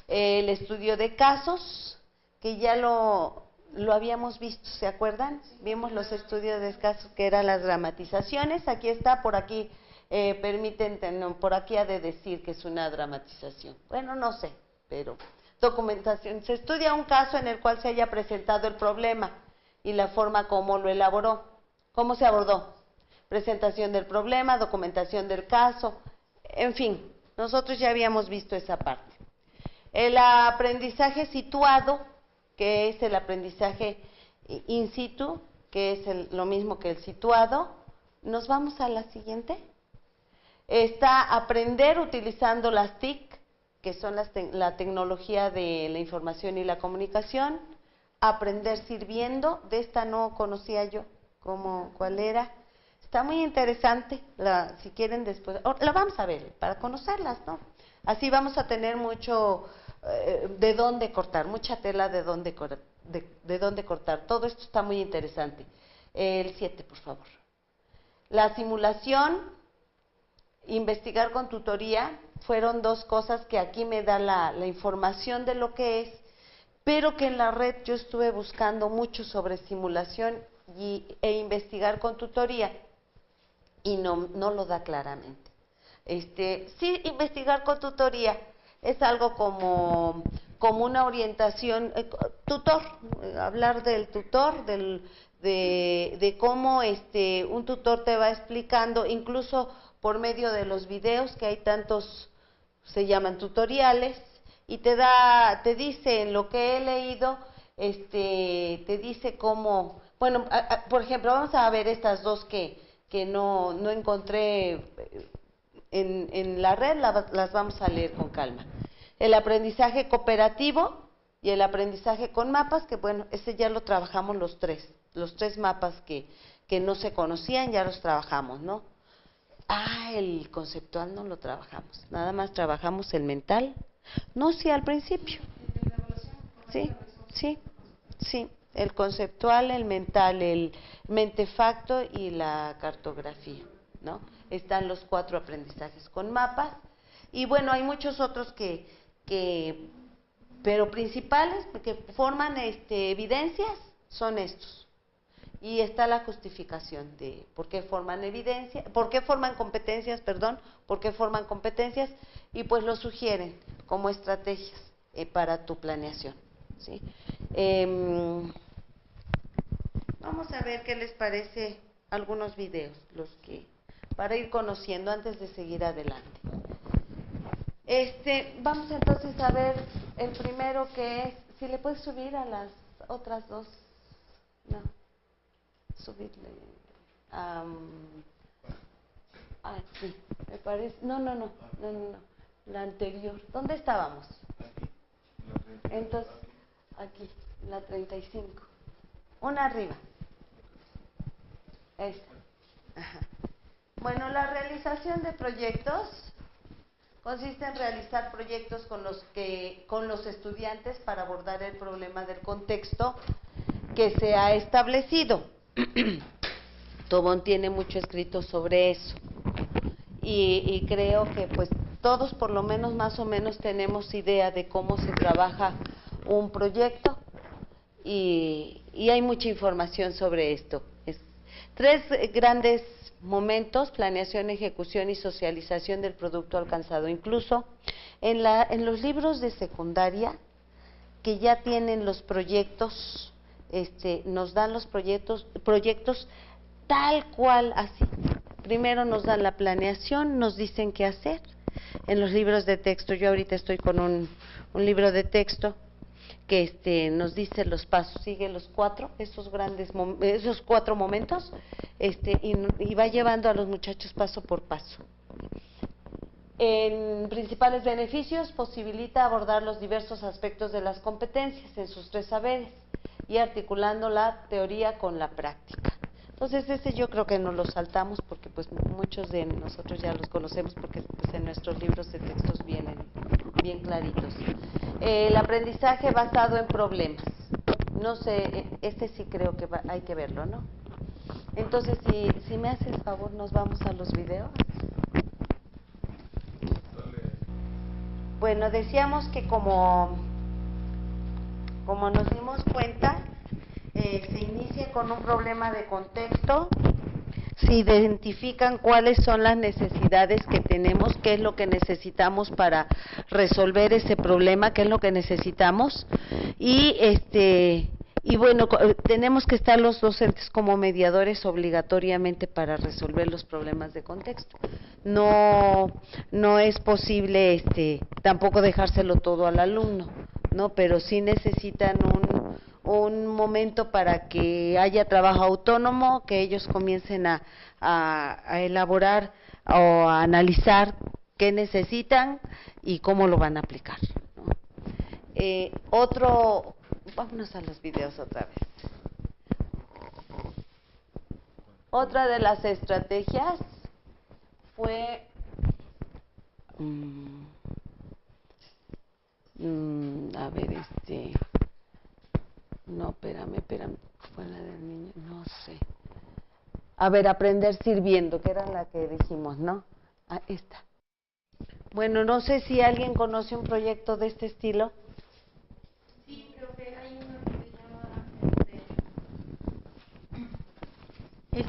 El estudio de casos, que ya lo habíamos visto, ¿se acuerdan? Vimos los estudios de casos, que eran las dramatizaciones. Aquí está, por aquí, por aquí ha de decir que es una dramatización. Bueno, no sé, pero documentación. Se estudia un caso en el cual se haya presentado el problema y la forma como lo elaboró. ¿Cómo se abordó? Presentación del problema, documentación del caso, en fin, nosotros ya habíamos visto esa parte. El aprendizaje situado, que es el aprendizaje in situ, que es lo mismo que el situado. Nos vamos a la siguiente. Está aprender utilizando las TIC, que son la tecnología de la información y la comunicación. Aprender sirviendo, de esta no conocía yo cuál era. Está muy interesante, si quieren después, la vamos a ver para conocerlas, ¿no? Así vamos a tener mucho de dónde cortar, mucha tela de dónde cortar. Todo esto está muy interesante. El 7, por favor. La simulación, investigar con tutoría, fueron dos cosas que aquí me da la información de lo que es, pero que en la red yo estuve buscando mucho sobre simulación e investigar con tutoría y no lo da claramente. Sí, investigar con tutoría es algo como una orientación, tutor, hablar del tutor, de cómo un tutor te va explicando, incluso por medio de los videos, que hay tantos, se llaman tutoriales, y te dice en lo que he leído, te dice cómo, bueno, por ejemplo, vamos a ver estas dos que no encontré en la red, las vamos a leer con calma. El aprendizaje cooperativo y el aprendizaje con mapas, que bueno, ese ya lo trabajamos los tres mapas que no se conocían, ya los trabajamos, ¿no? El conceptual no lo trabajamos, nada más trabajamos el mental. No, sí, al principio. Sí, el conceptual, el mental, el mentefacto y la cartografía, ¿no? Están los 4 aprendizajes con mapas, y bueno, hay muchos otros pero principales, que forman evidencias, son estos. Y está la justificación de por qué forman competencias, y pues lo sugieren como estrategias para tu planeación, ¿sí? Vamos a ver qué les parece algunos videos, para ir conociendo antes de seguir adelante. Vamos entonces a ver el primero, que es, si le puedes subir a las otras dos, no, subirle, aquí, me parece, no, la anterior, ¿dónde estábamos? Entonces, aquí, la 35, una arriba, esta. Ajá. Bueno, la realización de proyectos consiste en realizar proyectos con los estudiantes para abordar el problema del contexto que se ha establecido. Tobón tiene mucho escrito sobre eso, y creo que pues todos por lo menos más o menos tenemos idea de cómo se trabaja un proyecto, y hay mucha información sobre esto. 3 grandes momentos: planeación, ejecución y socialización del producto alcanzado. Incluso en los libros de secundaria, que ya tienen los proyectos, nos dan los proyectos tal cual, así. Primero nos dan la planeación, nos dicen qué hacer. En los libros de texto, yo ahorita estoy con un libro de texto que nos dice los pasos, sigue los 4, esos 4 momentos, y va llevando a los muchachos paso por paso. En principales beneficios, posibilita abordar los diversos aspectos de las competencias en sus 3 saberes y articulando la teoría con la práctica. Entonces, ese yo creo que nos lo saltamos porque pues muchos de nosotros ya los conocemos, porque pues, en nuestros libros de textos vienen bien claritos. El aprendizaje basado en problemas. No sé, sí creo que hay que verlo, ¿no? Entonces, si me haces favor, nos vamos a los videos. Bueno, decíamos que como nos dimos cuenta, se inicia con un problema de contexto, se identifican cuáles son las necesidades que tenemos, qué es lo que necesitamos para resolver ese problema, qué es lo que necesitamos, y bueno, tenemos que estar los docentes como mediadores obligatoriamente para resolver los problemas de contexto. No es posible tampoco dejárselo todo al alumno, ¿no? Pero sí necesitan un momento para que haya trabajo autónomo, que ellos comiencen a elaborar o a analizar qué necesitan y cómo lo van a aplicar, ¿no? vámonos a los videos otra vez. Otra de las estrategias fue a ver, no, espérame, fue la del niño, no sé. A ver, aprender sirviendo, que era la que dijimos, ¿no? Ah, esta. Bueno, no sé si alguien conoce un proyecto de este estilo. Sí, profe, hay uno que se llama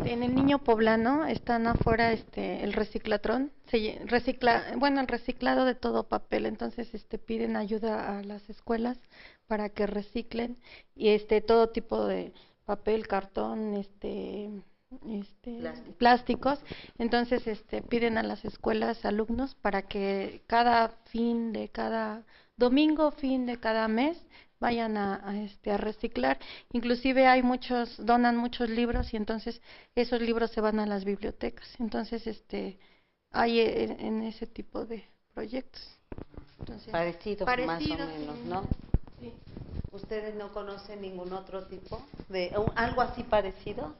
en el Niño Poblano están afuera el reciclatrón, el reciclado de todo papel, entonces piden ayuda a las escuelas para que reciclen y todo tipo de papel, cartón, plásticos, entonces piden a las escuelas alumnos para que cada domingo, fin de cada mes vayan a reciclar. Inclusive donan muchos libros y entonces esos libros se van a las bibliotecas. Entonces hay en ese tipo de proyectos. Entonces, parecido más o menos, ¿no? Sí. ¿Ustedes no conocen ningún otro tipo de algo así parecido?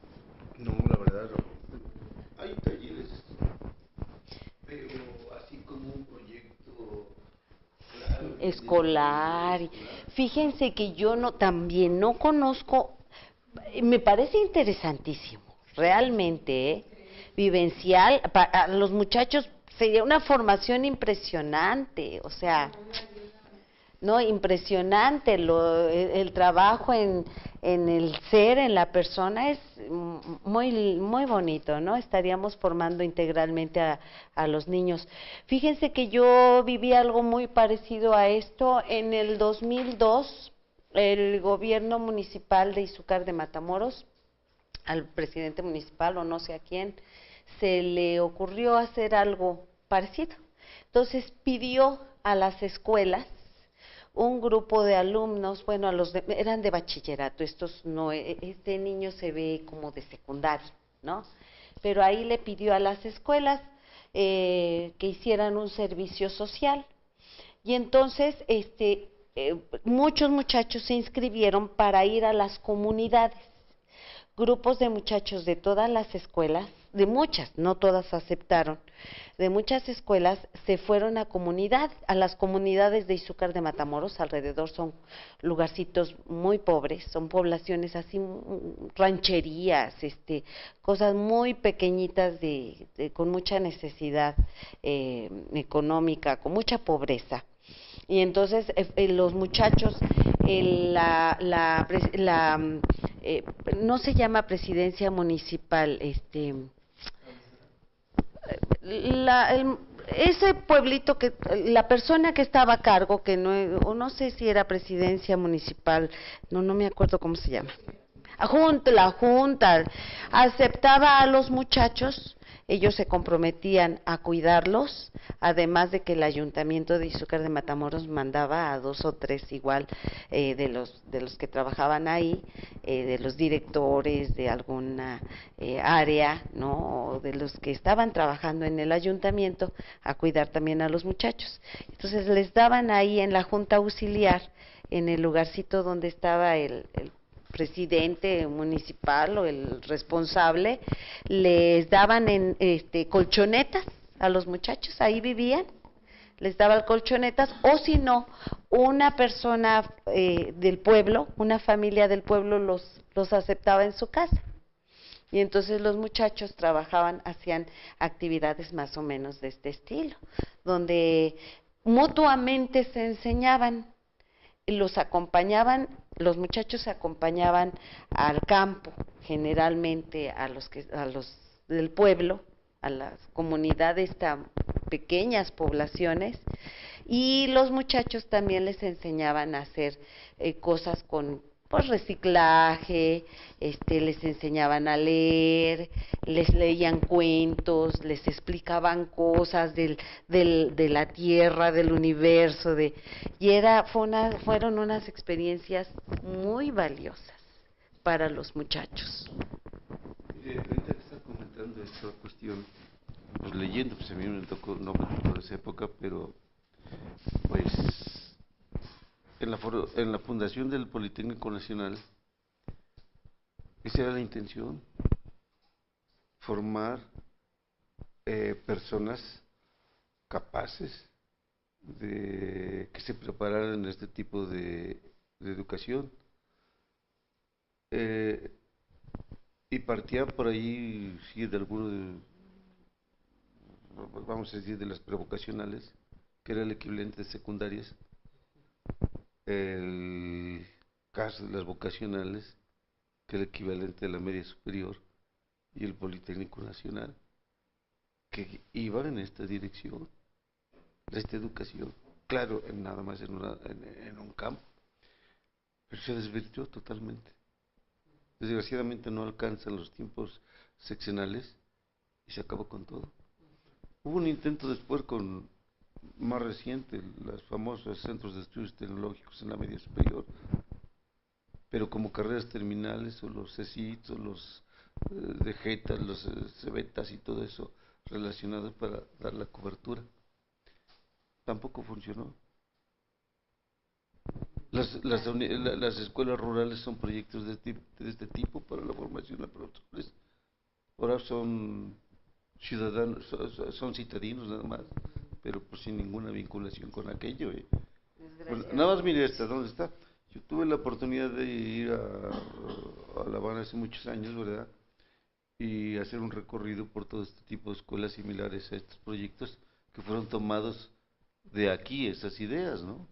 No, la verdad no. Hay talleres, pero así como un proyecto claro, escolar. Fíjense que yo también no conozco, me parece interesantísimo, realmente, vivencial, para los muchachos sería una formación impresionante, o sea, no, impresionante, el trabajo en el ser, en la persona es muy bonito, ¿no? Estaríamos formando integralmente a los niños. Fíjense que yo viví algo muy parecido a esto. En el 2002, el gobierno municipal de Izúcar de Matamoros, al presidente municipal o no sé a quién, se le ocurrió hacer algo parecido. Entonces pidió a las escuelas un grupo de alumnos, bueno, eran de bachillerato, estos no, este niño se ve como de secundaria, ¿no? Pero ahí le pidió a las escuelas que hicieran un servicio social. Y entonces, muchos muchachos se inscribieron para ir a las comunidades. Grupos de muchachos de todas las escuelas, de muchas, no todas aceptaron, de muchas escuelas se fueron a las comunidades de Izúcar de Matamoros, alrededor son lugarcitos muy pobres, son poblaciones así, rancherías, cosas muy pequeñitas con mucha necesidad económica, con mucha pobreza. Y entonces los muchachos, no se llama presidencia municipal, ese pueblito la persona que estaba a cargo, que no sé si era presidencia municipal, no me acuerdo cómo se llama. La junta aceptaba a los muchachos, ellos se comprometían a cuidarlos, además de que el ayuntamiento de Izúcar de Matamoros mandaba a 2 o 3 igual de los que trabajaban ahí, de los directores de alguna área, ¿no? O de los que estaban trabajando en el ayuntamiento, a cuidar también a los muchachos. Entonces les daban ahí en la junta auxiliar, en el lugarcito donde estaba el presidente municipal o el responsable, les daban colchonetas a los muchachos, ahí vivían, les daban colchonetas, o si no, una persona del pueblo, una familia del pueblo los aceptaba en su casa. Y entonces los muchachos hacían actividades más o menos de este estilo, donde mutuamente se enseñaban. Los muchachos se acompañaban al campo, generalmente a los del pueblo, a las comunidades tan pequeñas poblaciones, y los muchachos también les enseñaban a hacer cosas con reciclaje, les enseñaban a leer, les leían cuentos, les explicaban cosas de la tierra, del universo, fueron unas experiencias muy valiosas para los muchachos. Ahorita que está comentando esta cuestión, pues leyendo, pues a mí no me tocó esa época, pero pues en la fundación del Politécnico Nacional, esa era la intención, formar personas capaces de que se prepararan en este tipo de educación. Y partía por ahí, sí, de alguno de, vamos a decir, de las prevocacionales, que era el equivalente de secundarias, el caso de las vocacionales, que era el equivalente de la media superior, y el Politécnico Nacional, que iban en esta dirección, de esta educación, claro, nada más en un campo, pero se desvirtió totalmente. Desgraciadamente no alcanzan los tiempos seccionales y se acabó con todo. Hubo un intento después más reciente, los famosos centros de estudios tecnológicos en la media superior, pero como carreras terminales o los CECITs o los de JETAS, los CEBETAS y todo eso relacionado para dar la cobertura. Tampoco funcionó. Las escuelas rurales son proyectos de este tipo para la formación de profesores. Ahora son ciudadanos, son citadinos nada más, pero pues sin ninguna vinculación con aquello. Bueno, nada más mire esta, ¿dónde está? Yo tuve la oportunidad de ir a La Habana hace muchos años, ¿verdad? Y hacer un recorrido por todo este tipo de escuelas similares a estos proyectos que fueron tomados de aquí, esas ideas, ¿no?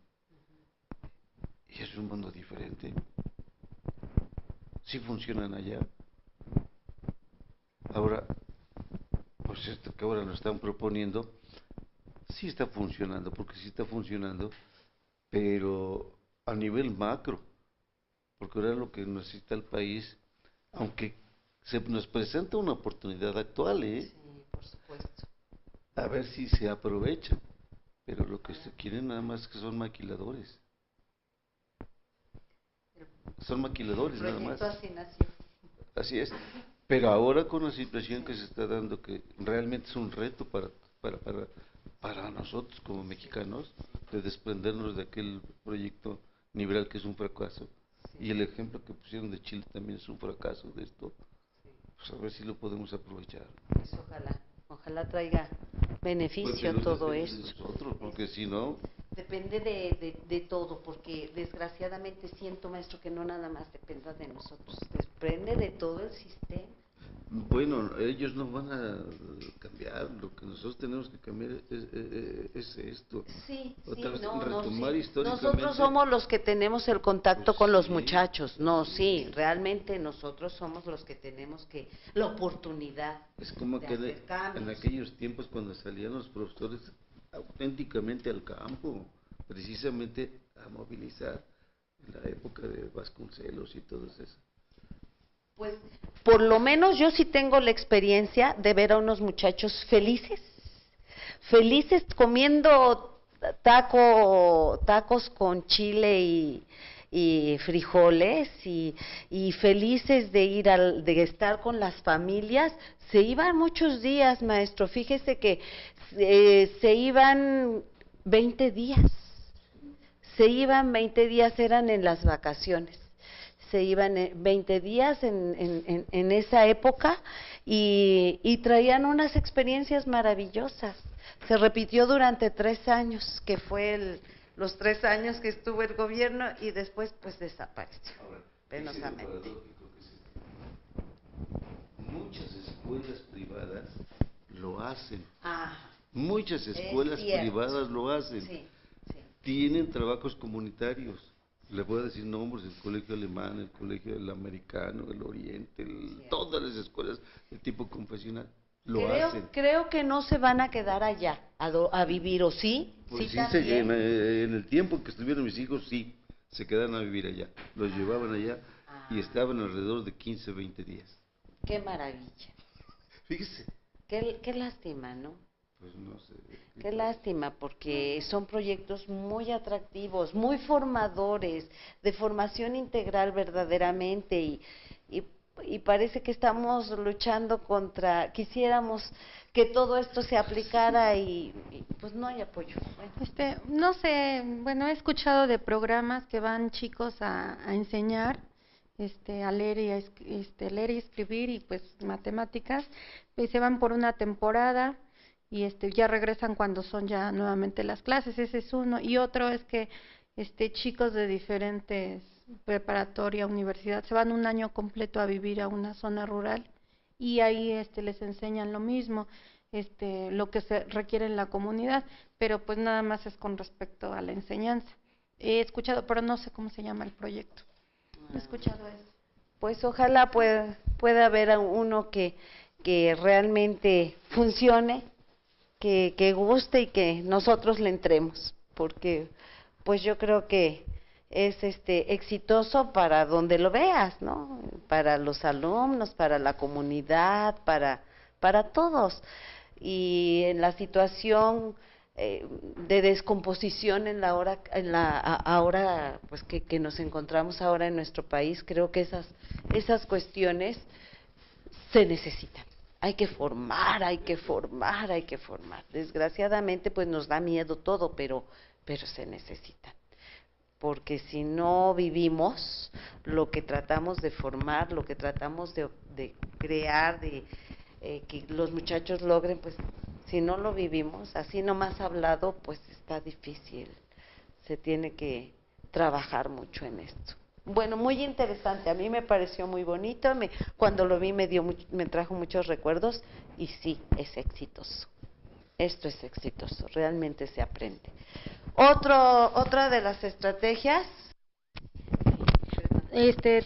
Y es un mundo diferente. Sí funcionan allá. Ahora, pues esto que ahora nos están proponiendo, sí está funcionando, porque sí está funcionando, pero a nivel macro, porque ahora lo que necesita el país, aunque se nos presenta una oportunidad actual, Sí, por supuesto. a ver si se aprovecha, pero lo que se quieren nada más que son maquiladores. Son maquiladores nada más. Así nació. Así es. Pero ahora con la situación que se está dando, que realmente es un reto para nosotros como mexicanos, de desprendernos de aquel proyecto liberal que es un fracaso, y el ejemplo que pusieron de Chile también es un fracaso de esto, pues a ver si lo podemos aprovechar. Pues ojalá traiga beneficio Porque no todo depende de esto. nosotros, porque si no, Depende de todo, porque desgraciadamente siento, maestro, que no nada más dependa de nosotros, depende de todo el sistema. bueno, ellos no van a cambiar, lo que nosotros tenemos que cambiar es esto. Sí, Otra vez, no, retomar sí. históricamente. Nosotros somos los que tenemos el contacto Pues con los sí, muchachos, no, sí, realmente nosotros somos los que tenemos la oportunidad Es como de que hacer cambios. en aquellos tiempos cuando salían los profesores auténticamente al campo, precisamente a movilizar, en la época de Vasconcelos y todo eso. Pues por lo menos yo sí tengo la experiencia de ver a unos muchachos felices comiendo tacos con chile y frijoles y felices de de estar con las familias. Se iban muchos días, maestro, fíjese que se iban 20 días, eran en las vacaciones. Se iban 20 días en esa época y traían unas experiencias maravillosas. Se repitió durante 3 años, que fue los 3 años que estuvo el gobierno y después pues desapareció, penosamente. Muchas escuelas privadas lo hacen. Ah, Muchas escuelas privadas lo hacen. sí. Tienen trabajos comunitarios. Le voy a decir nombres: el colegio alemán, el colegio del americano, el oriente, todas las escuelas de tipo confesional lo hacen. Creo que no se van a quedar allá a vivir, ¿o sí? Pues sí, también. en el tiempo que estuvieron mis hijos, sí, se quedaron a vivir allá. Los llevaban allá y estaban alrededor de 15, 20 días. Qué maravilla. Fíjese. Qué lástima, ¿no? Pues no sé. Qué lástima, porque son proyectos muy atractivos, muy formadores, de formación integral verdaderamente, y y parece que estamos luchando contra, quisiéramos que todo esto se aplicara y pues no hay apoyo. Bueno. No sé, bueno, he escuchado de programas que van chicos a enseñar a leer y leer y escribir y pues matemáticas, y se van por una temporada y ya regresan cuando son ya nuevamente las clases. Ese es uno. Y otro es que chicos de diferentes preparatoria, universidad, se van un año completo a vivir a una zona rural y ahí les enseñan lo mismo, lo que se requiere en la comunidad, pero pues nada más es con respecto a la enseñanza. He escuchado, pero no sé cómo se llama el proyecto. He escuchado eso. Pues ojalá pueda haber uno que realmente funcione, que guste y que nosotros le entremos, porque pues yo creo que es exitoso para donde lo veas, ¿no? Para los alumnos, para la comunidad, para todos. Y en la situación de descomposición ahora pues que nos encontramos ahora en nuestro país, creo que esas cuestiones se necesitan. Hay que formar, hay que formar, hay que formar. Desgraciadamente pues nos da miedo todo, pero se necesitan. Porque si no vivimos lo que tratamos de formar, lo que tratamos de crear, que los muchachos logren, pues si no lo vivimos, así nomás hablado, pues está difícil. Se tiene que trabajar mucho en esto. Bueno, muy interesante, a mí me pareció muy bonito, cuando lo vi me trajo muchos recuerdos y sí, es exitoso. Esto es exitoso, realmente se aprende. Otra de las estrategias.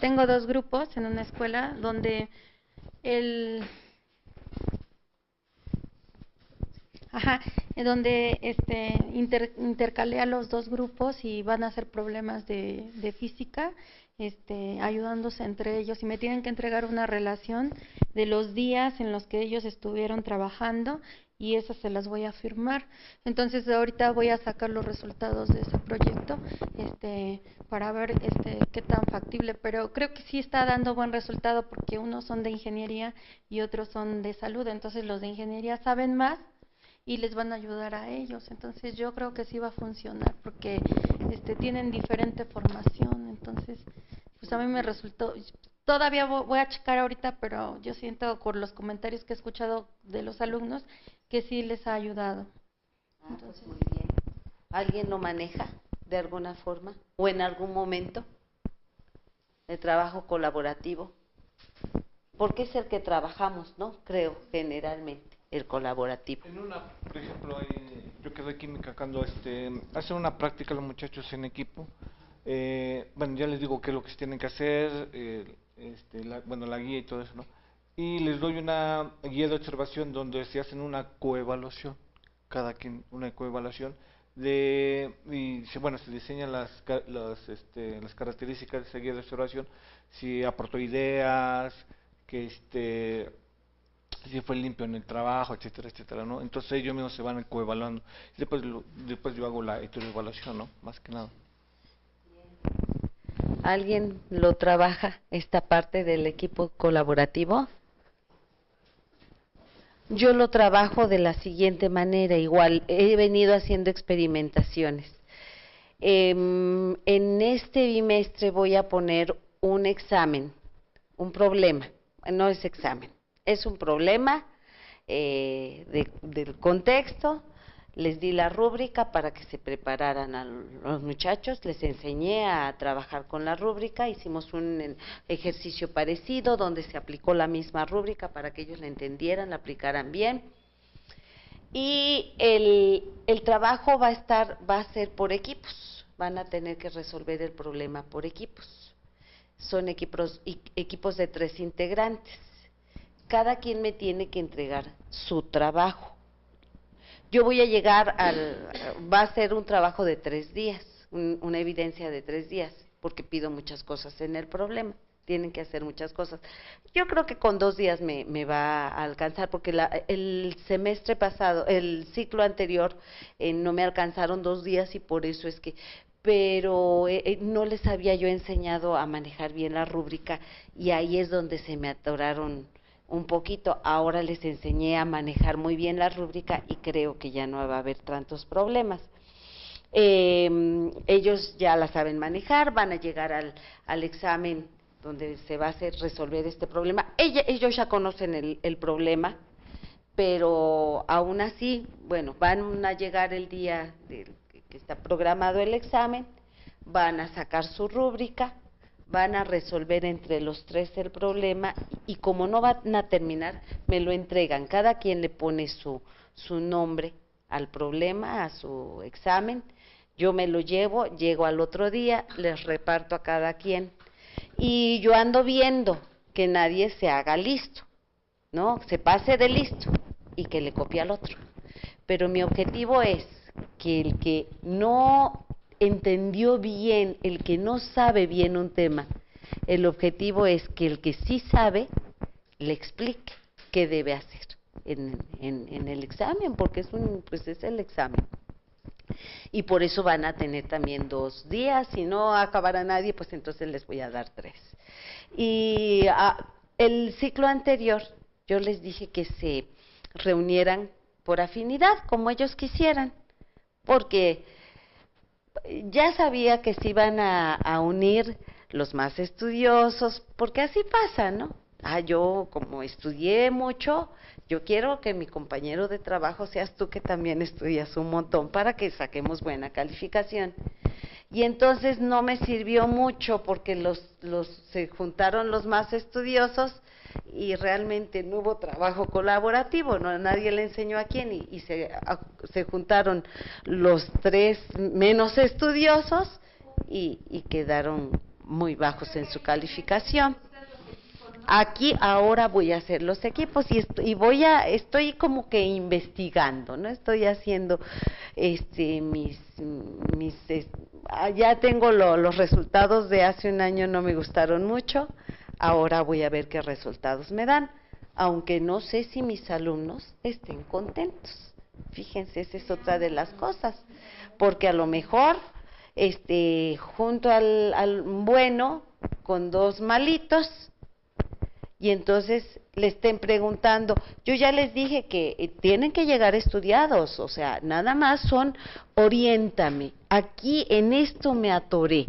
Tengo 2 grupos en una escuela donde intercalé a los 2 grupos y van a hacer problemas de física, ayudándose entre ellos, y me tienen que entregar una relación de los días en los que ellos estuvieron trabajando y esas se las voy a firmar. Entonces ahorita voy a sacar los resultados de ese proyecto para ver qué tan factible, pero creo que sí está dando buen resultado porque unos son de ingeniería y otros son de salud, entonces los de ingeniería saben más y les van a ayudar a ellos. Entonces yo creo que sí va a funcionar porque tienen diferente formación. Entonces pues a mí me resultó, todavía voy a checar ahorita, pero yo siento por los comentarios que he escuchado de los alumnos que sí les ha ayudado. Entonces, muy bien. ¿Alguien lo maneja de alguna forma o en algún momento el trabajo colaborativo? Porque es el que trabajamos, ¿no? Creo, generalmente, el colaborativo. Por ejemplo, yo que doy química, cuando hacen una práctica los muchachos en equipo, bueno, ya les digo qué es lo que se tienen que hacer, la guía y todo eso, ¿no? Y les doy una guía de observación donde se hacen una coevaluación, cada quien una coevaluación, se diseñan las características de esa guía de observación, si aportó ideas, que si fue limpio en el trabajo, etcétera, etcétera, ¿no? Entonces ellos mismos se van coevaluando. Después yo hago la evaluación, ¿no? Más que nada. ¿Alguien lo trabaja, esta parte del equipo colaborativo? Yo lo trabajo de la siguiente manera, igual, he venido haciendo experimentaciones. En este bimestre voy a poner un examen, un problema, no es examen, es un problema del contexto. Les di la rúbrica para que se prepararan a los muchachos, les enseñé a trabajar con la rúbrica, hicimos un ejercicio parecido donde se aplicó la misma rúbrica para que ellos la entendieran, la aplicaran bien. Y el trabajo va a ser por equipos, van a tener que resolver el problema por equipos. Son equipos de 3 integrantes. Cada quien me tiene que entregar su trabajo. Yo voy a va a ser un trabajo de 3 días, una evidencia de 3 días, porque pido muchas cosas en el problema, tienen que hacer muchas cosas. Yo creo que con 2 días me va a alcanzar, porque el semestre pasado, el ciclo anterior, no me alcanzaron 2 días y por eso es que pero no les había yo enseñado a manejar bien la rúbrica y ahí es donde se me atoraron un poquito. Ahora les enseñé a manejar muy bien la rúbrica y creo que ya no va a haber tantos problemas. Ellos ya la saben manejar, van a llegar al examen donde se va a hacer resolver este problema. Ellos ya conocen el problema, pero aún así, bueno, van a llegar el día que está programado el examen, van a sacar su rúbrica, van a resolver entre los tres el problema y como no van a terminar, me lo entregan. Cada quien le pone su nombre al problema, a su examen. Yo me lo llevo, llego al otro día, les reparto a cada quien. Y yo ando viendo que nadie se haga listo, ¿no? Se pase de listo y que le copie al otro. Pero mi objetivo es que el que no entendió bien, el que no sabe bien un tema, el objetivo es que el que sí sabe le explique qué debe hacer en el examen, porque pues es el examen. Y por eso van a tener también 2 días, si no acabará nadie, pues entonces les voy a dar 3. Y el ciclo anterior, yo les dije que se reunieran por afinidad, como ellos quisieran, porque ya sabía que se iban a unir los más estudiosos, porque así pasa, ¿no? Yo como estudié mucho, yo quiero que mi compañero de trabajo seas tú que también estudias un montón para que saquemos buena calificación. Y entonces no me sirvió mucho porque se juntaron los más estudiosos y realmente no hubo trabajo colaborativo, no, nadie le enseñó a quién y se juntaron los 3 menos estudiosos y quedaron muy bajos en su calificación. Aquí ahora voy a hacer los equipos y estoy como que investigando, ¿no? Estoy haciendo ya tengo los resultados de hace un año, no me gustaron mucho, ahora voy a ver qué resultados me dan, aunque no sé si mis alumnos estén contentos. Fíjense, esa es otra de las cosas, porque a lo mejor junto al bueno con 2 malitos, y entonces le estén preguntando, yo ya les dije que tienen que llegar estudiados, o sea, nada más son, oriéntame, aquí en esto me atoré,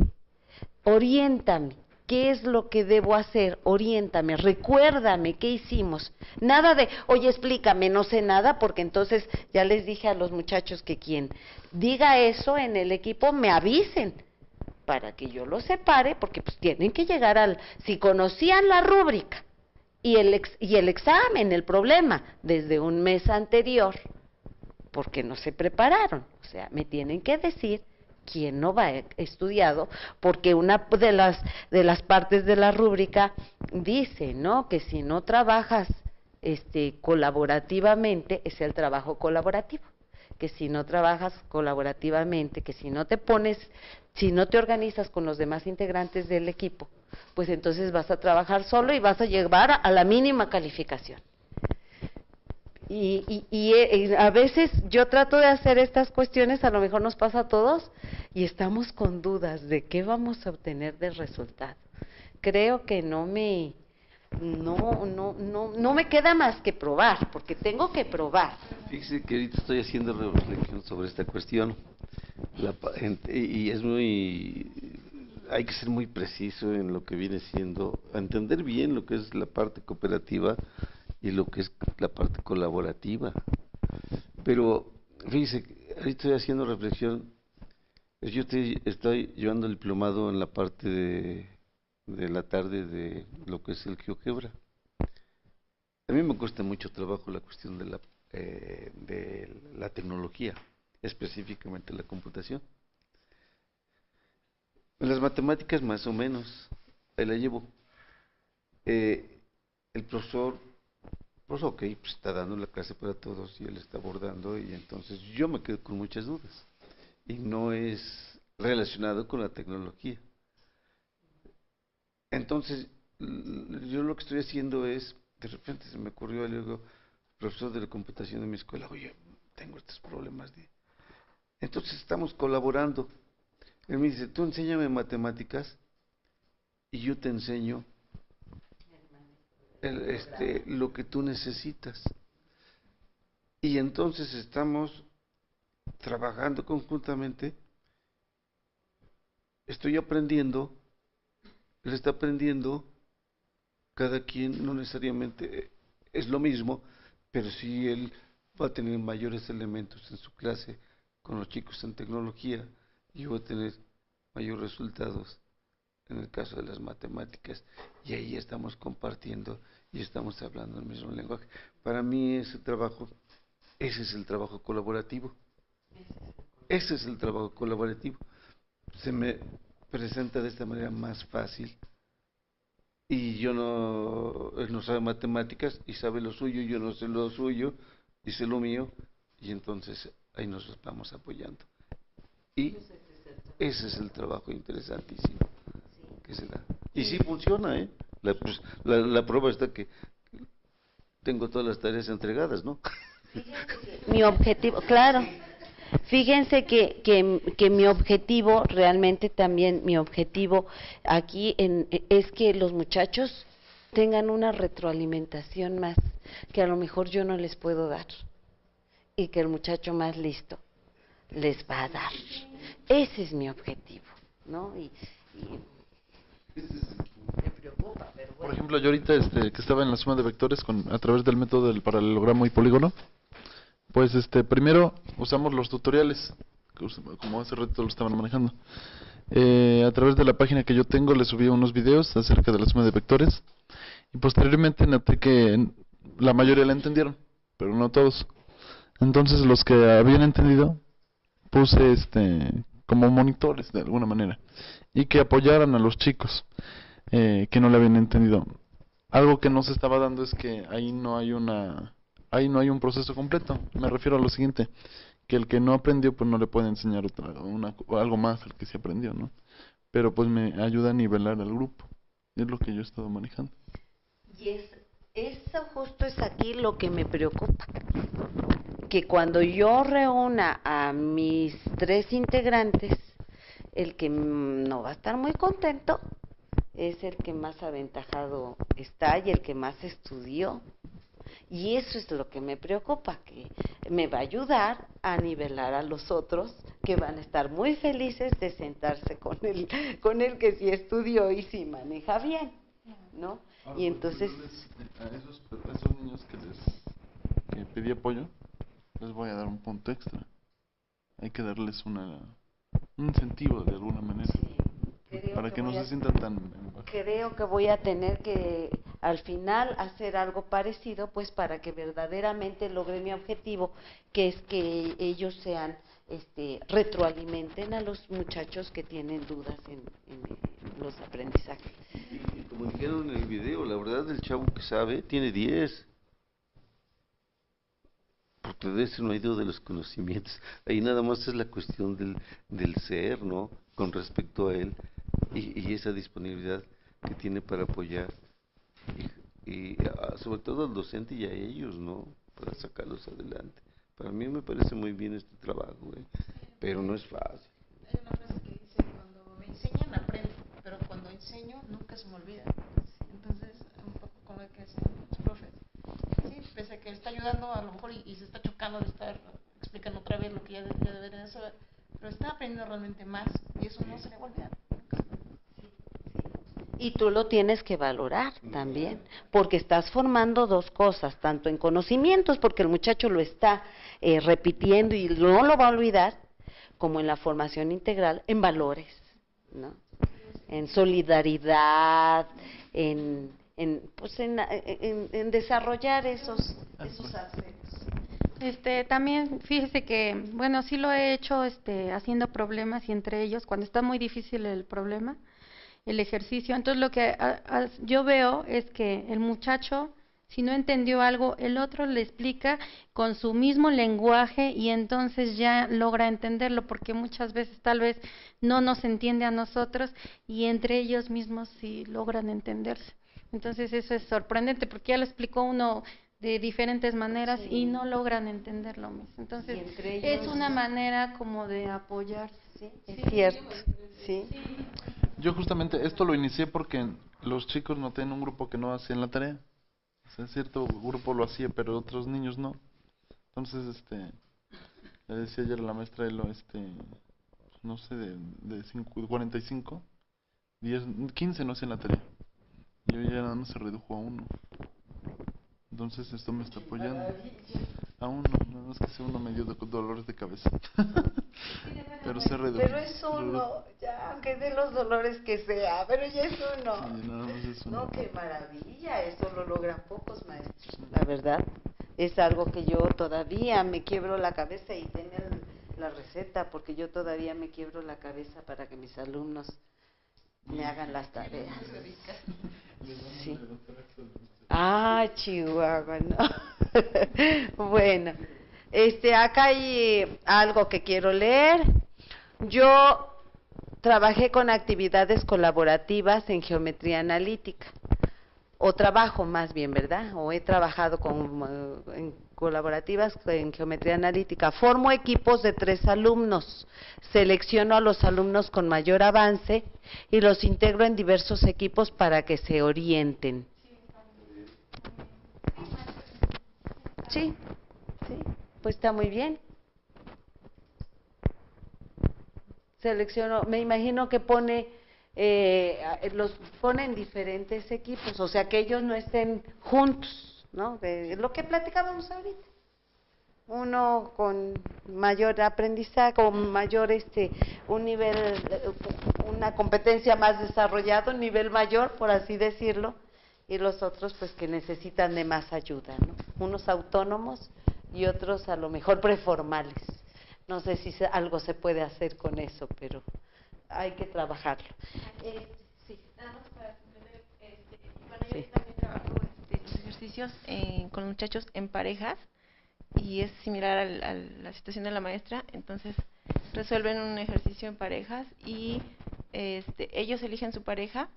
oriéntame, ¿qué es lo que debo hacer? Oriéntame, recuérdame, ¿qué hicimos? Nada de, oye, explícame, no sé nada, porque entonces ya les dije a los muchachos que quien diga eso en el equipo me avisen, para que yo los separe, porque pues tienen que llegar si conocían la rúbrica, y el examen, el problema, desde un mes anterior, porque no se prepararon. O sea, me tienen que decir quién no va estudiado, porque una de las partes de la rúbrica dice, ¿no?, que si no trabajas colaborativamente, es el trabajo colaborativo, que si no trabajas colaborativamente, que si no te organizas con los demás integrantes del equipo, pues entonces vas a trabajar solo y vas a llevar a la mínima calificación. Y a veces yo trato de hacer estas cuestiones, a lo mejor nos pasa a todos, y estamos con dudas de qué vamos a obtener de resultado. Creo que no me queda más que probar, porque tengo que probar. Fíjese que ahorita estoy haciendo reflexión sobre esta cuestión, y es hay que ser muy preciso en lo que viene siendo, entender bien lo que es la parte cooperativa y lo que es la parte colaborativa. Pero fíjese, ahorita estoy haciendo reflexión, yo estoy llevando el diplomado en la parte de la tarde de lo que es el GeoGebra. A mí me cuesta mucho trabajo la cuestión de la tecnología, específicamente la computación. En las matemáticas más o menos, ahí la llevo. El profesor, pues ok, pues está dando la clase para todos y él está abordando y entonces yo me quedo con muchas dudas. Y no es relacionado con la tecnología. Entonces, yo lo que estoy haciendo es, de repente se me ocurrió algo, profesor de la computación de mi escuela, oye, tengo estos problemas. Entonces estamos colaborando. Él me dice, tú enséñame matemáticas y yo te enseño lo que tú necesitas. Y entonces estamos trabajando conjuntamente, estoy aprendiendo, él está aprendiendo, cada quien no necesariamente es lo mismo, pero sí él va a tener mayores elementos en su clase con los chicos en tecnología y yo voy a tener mayores resultados en el caso de las matemáticas, y ahí estamos compartiendo y estamos hablando el mismo lenguaje. Para mí ese es el trabajo colaborativo. Ese es el trabajo colaborativo. Se me presenta de esta manera más fácil, y él no sabe matemáticas y sabe lo suyo, yo no sé lo suyo y sé lo mío, y entonces ahí nos vamos apoyando. Y ese es el trabajo interesantísimo que se da. Y sí funciona, ¿eh? La prueba está que tengo todas las tareas entregadas, ¿no? Mi objetivo, claro. Fíjense que mi objetivo, realmente también mi objetivo aquí es que los muchachos tengan una retroalimentación más que a lo mejor yo no les puedo dar, y que el muchacho más listo les va a dar. Ese es mi objetivo, ¿no? Y me preocupa, pero bueno. Por ejemplo, yo ahorita que estaba en la suma de vectores a través del método del paralelogramo y polígono, pues primero usamos los tutoriales, como hace rato lo estaban manejando. A través de la página que yo tengo les subí unos videos acerca de la suma de vectores, y posteriormente noté que la mayoría la entendieron, pero no todos. Entonces los que habían entendido puse como monitores de alguna manera, y que apoyaran a los chicos que no le habían entendido. Algo que no se estaba dando es que ahí no hay un proceso completo. Me refiero a lo siguiente, que el que no aprendió pues no le puede enseñar algo más al que sí aprendió, ¿no? Pero pues me ayuda a nivelar al grupo. Es lo que yo he estado manejando. Y eso justo es aquí lo que me preocupa, que cuando yo reúna a mis 3 integrantes, el que no va a estar muy contento es el que más aventajado está y el que más estudió. Y eso es lo que me preocupa, que me va a ayudar a nivelar a los otros, que van a estar muy felices de sentarse con el que sí estudió y sí maneja bien, ¿no? Y entonces a esos niños que pedí apoyo, les voy a dar un punto extra. Hay que darles un incentivo de alguna manera, para que no se sientan tan... Creo que voy a tener que al final hacer algo parecido, pues para que verdaderamente logre mi objetivo, que es que ellos retroalimenten a los muchachos que tienen dudas en los aprendizajes. Y como dijeron en el video, la verdad el chavo que sabe tiene 10. Porque de eso no hay duda de los conocimientos. Ahí nada más es la cuestión del ser, ¿no? Con respecto a él y esa disponibilidad que tiene para apoyar y sobre todo al docente y a ellos, ¿no? Para sacarlos adelante. Para mí me parece muy bien este trabajo, pero no es fácil. Hay una frase que dice, cuando me enseñan aprendo, pero cuando enseño nunca se me olvida. Entonces, un poco como el que dicen los profes. Sí, pese a que está ayudando a lo mejor y se está chocando de estar explicando otra vez lo que ya deberían saber, pero está aprendiendo realmente más y eso no se le va a olvidar. Y tú lo tienes que valorar también, porque estás formando 2 cosas, tanto en conocimientos, porque el muchacho lo está repitiendo y no lo va a olvidar, como en la formación integral, en valores, ¿no? En solidaridad, en desarrollar esos aspectos. También fíjese que, bueno, sí lo he hecho haciendo problemas, y entre ellos, cuando está muy difícil el problema, el ejercicio, entonces lo que yo veo es que el muchacho, si no entendió algo, el otro le explica con su mismo lenguaje y entonces ya logra entenderlo, porque muchas veces tal vez no nos entiende a nosotros y entre ellos mismos sí logran entenderse. Entonces eso es sorprendente, porque ya lo explicó uno de diferentes maneras y no logran entenderlo mismo. Entonces es una manera como de apoyarse. Sí, es cierto, sí. Yo justamente esto lo inicié porque los chicos noté en un grupo que no hacían la tarea. O sea, cierto grupo lo hacía, pero otros niños no. Entonces, le decía ayer a la maestra, no sé, de 45, 10, 15 no hacían la tarea. Y hoy ya nada más se redujo a uno. Entonces esto me está apoyando. A uno, nada más que ese uno me dio dolores de cabeza. Pero se redujo. Pero es uno, ya, aunque de los dolores que sea, pero ya es uno. Sí, nada más es uno. No, qué maravilla, eso lo logran pocos maestros, la verdad. Es algo que yo todavía me quiebro la cabeza y denme la receta, porque yo todavía me quiebro la cabeza para que mis alumnos me hagan las tareas. Sí. Ah, Chihuahua, no. Bueno, acá hay algo que quiero leer. Yo trabajé con actividades colaborativas en geometría analítica, o trabajo más bien, ¿verdad? O he trabajado en colaborativas en geometría analítica. Formo equipos de 3 alumnos, selecciono a los alumnos con mayor avance y los integro en diversos equipos para que se orienten. Sí, sí, pues está muy bien. Selecciono, me imagino que los pone en diferentes equipos, o sea que ellos no estén juntos, ¿no? De lo que platicábamos ahorita. Uno con mayor aprendizaje, con mayor un nivel, una competencia más desarrollada, un nivel mayor, por así decirlo, y los otros pues que necesitan de más ayuda, ¿no? Unos autónomos y otros a lo mejor preformales. No sé si algo se puede hacer con eso, pero hay que trabajarlo. Sí, nada más para completar, bueno, yo también trabajo los ejercicios con los muchachos en parejas y es similar a la situación de la maestra. Entonces resuelven un ejercicio en parejas y ellos eligen su pareja,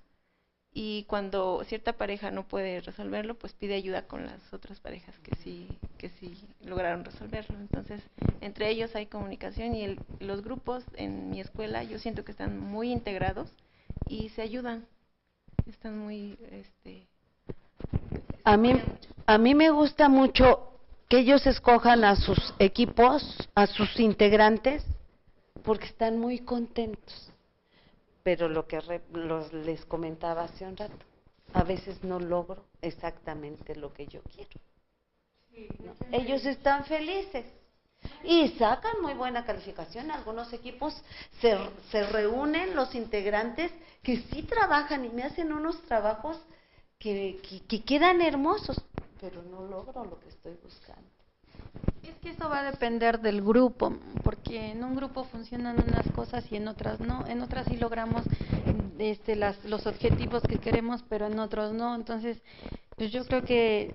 y cuando cierta pareja no puede resolverlo, pues pide ayuda con las otras parejas que sí lograron resolverlo. Entonces, entre ellos hay comunicación y los grupos en mi escuela yo siento que están muy integrados y se ayudan. Están muy A mí me gusta mucho que ellos escojan a sus equipos, a sus integrantes, porque están muy contentos. Pero lo que les comentaba hace un rato, a veces no logro exactamente lo que yo quiero, ¿no? Ellos están felices y sacan muy buena calificación. Algunos equipos se reúnen los integrantes que sí trabajan y me hacen unos trabajos que quedan hermosos, pero no logro lo que estoy buscando. Es que eso va a depender del grupo, porque en un grupo funcionan unas cosas y en otras no. En otras sí logramos los objetivos que queremos, pero en otros no. Entonces, pues yo creo que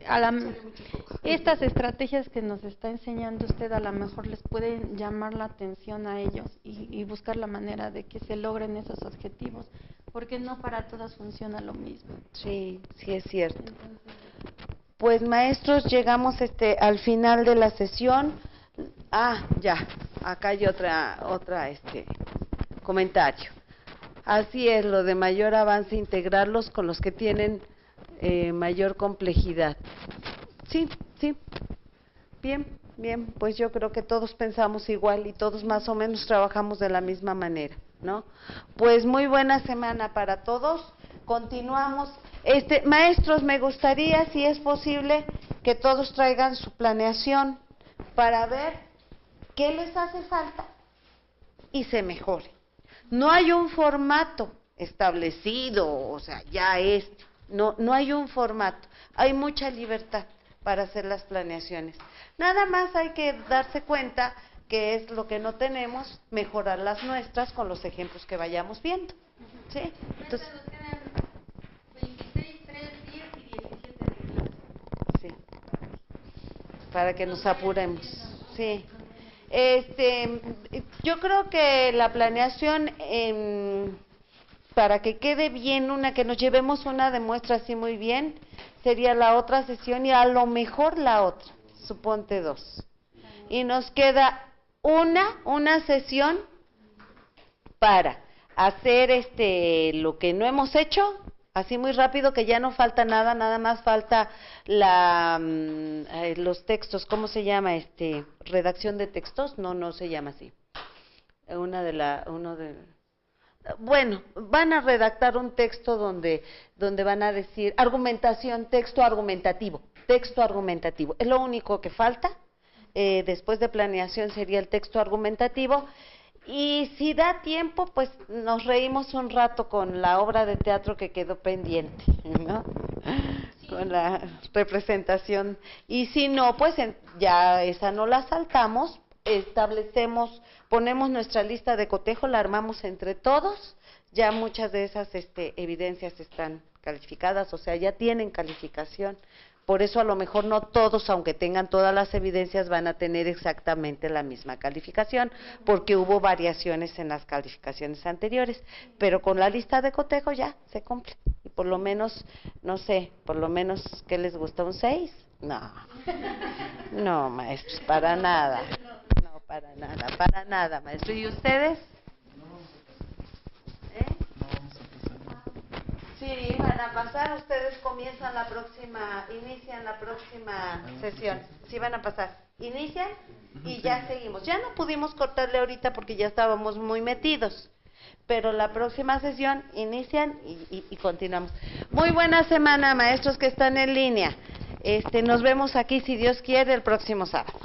estas estrategias que nos está enseñando usted a lo mejor les pueden llamar la atención a ellos y buscar la manera de que se logren esos objetivos, porque no para todas funciona lo mismo. Sí, sí es cierto. Pues maestros, llegamos al final de la sesión. Ya, acá hay otra comentario. Así es, lo de mayor avance, integrarlos con los que tienen mayor complejidad. Sí, bien, pues yo creo que todos pensamos igual y todos más o menos trabajamos de la misma manera, ¿no? Pues muy buena semana para todos. Continuamos. Maestros, me gustaría, si es posible, que todos traigan su planeación para ver qué les hace falta y se mejore. No hay un formato establecido, o sea, no hay un formato. Hay mucha libertad para hacer las planeaciones. Nada más hay que darse cuenta que es lo que no tenemos, mejorar las nuestras con los ejemplos que vayamos viendo. ¿Sí? Entonces, para que nos apuremos. Sí. Yo creo que la planeación, para que quede bien, que nos llevemos una de muestra así muy bien, sería la otra sesión y a lo mejor la otra, suponte 2. Y nos queda una sesión para hacer lo que no hemos hecho, así muy rápido, que ya no falta nada, nada más falta los textos, ¿cómo se llama? Redacción de textos, no se llama así. Bueno, van a redactar un texto donde van a decir argumentación, texto argumentativo, es lo único que falta. Después de planeación sería el texto argumentativo. Y si da tiempo, pues nos reímos un rato con la obra de teatro que quedó pendiente, ¿no? Sí. Con la representación. Y si no, pues ya esa no la saltamos, ponemos nuestra lista de cotejo, la armamos entre todos, ya muchas de esas evidencias están calificadas, o sea, ya tienen calificación. Por eso a lo mejor no todos, aunque tengan todas las evidencias, van a tener exactamente la misma calificación, porque hubo variaciones en las calificaciones anteriores. Pero con la lista de cotejo ya se cumple. Y por lo menos, no sé, ¿qué les gusta? ¿Un 6? No, maestros, para nada. No, para nada, maestro. ¿Y ustedes? Sí, van a pasar, ustedes inician la próxima sesión. Sí, van a pasar. Inician y ya seguimos. Ya no pudimos cortarle ahorita porque ya estábamos muy metidos. Pero la próxima sesión inician y continuamos. Muy buena semana, maestros que están en línea. Nos vemos aquí, si Dios quiere, el próximo sábado.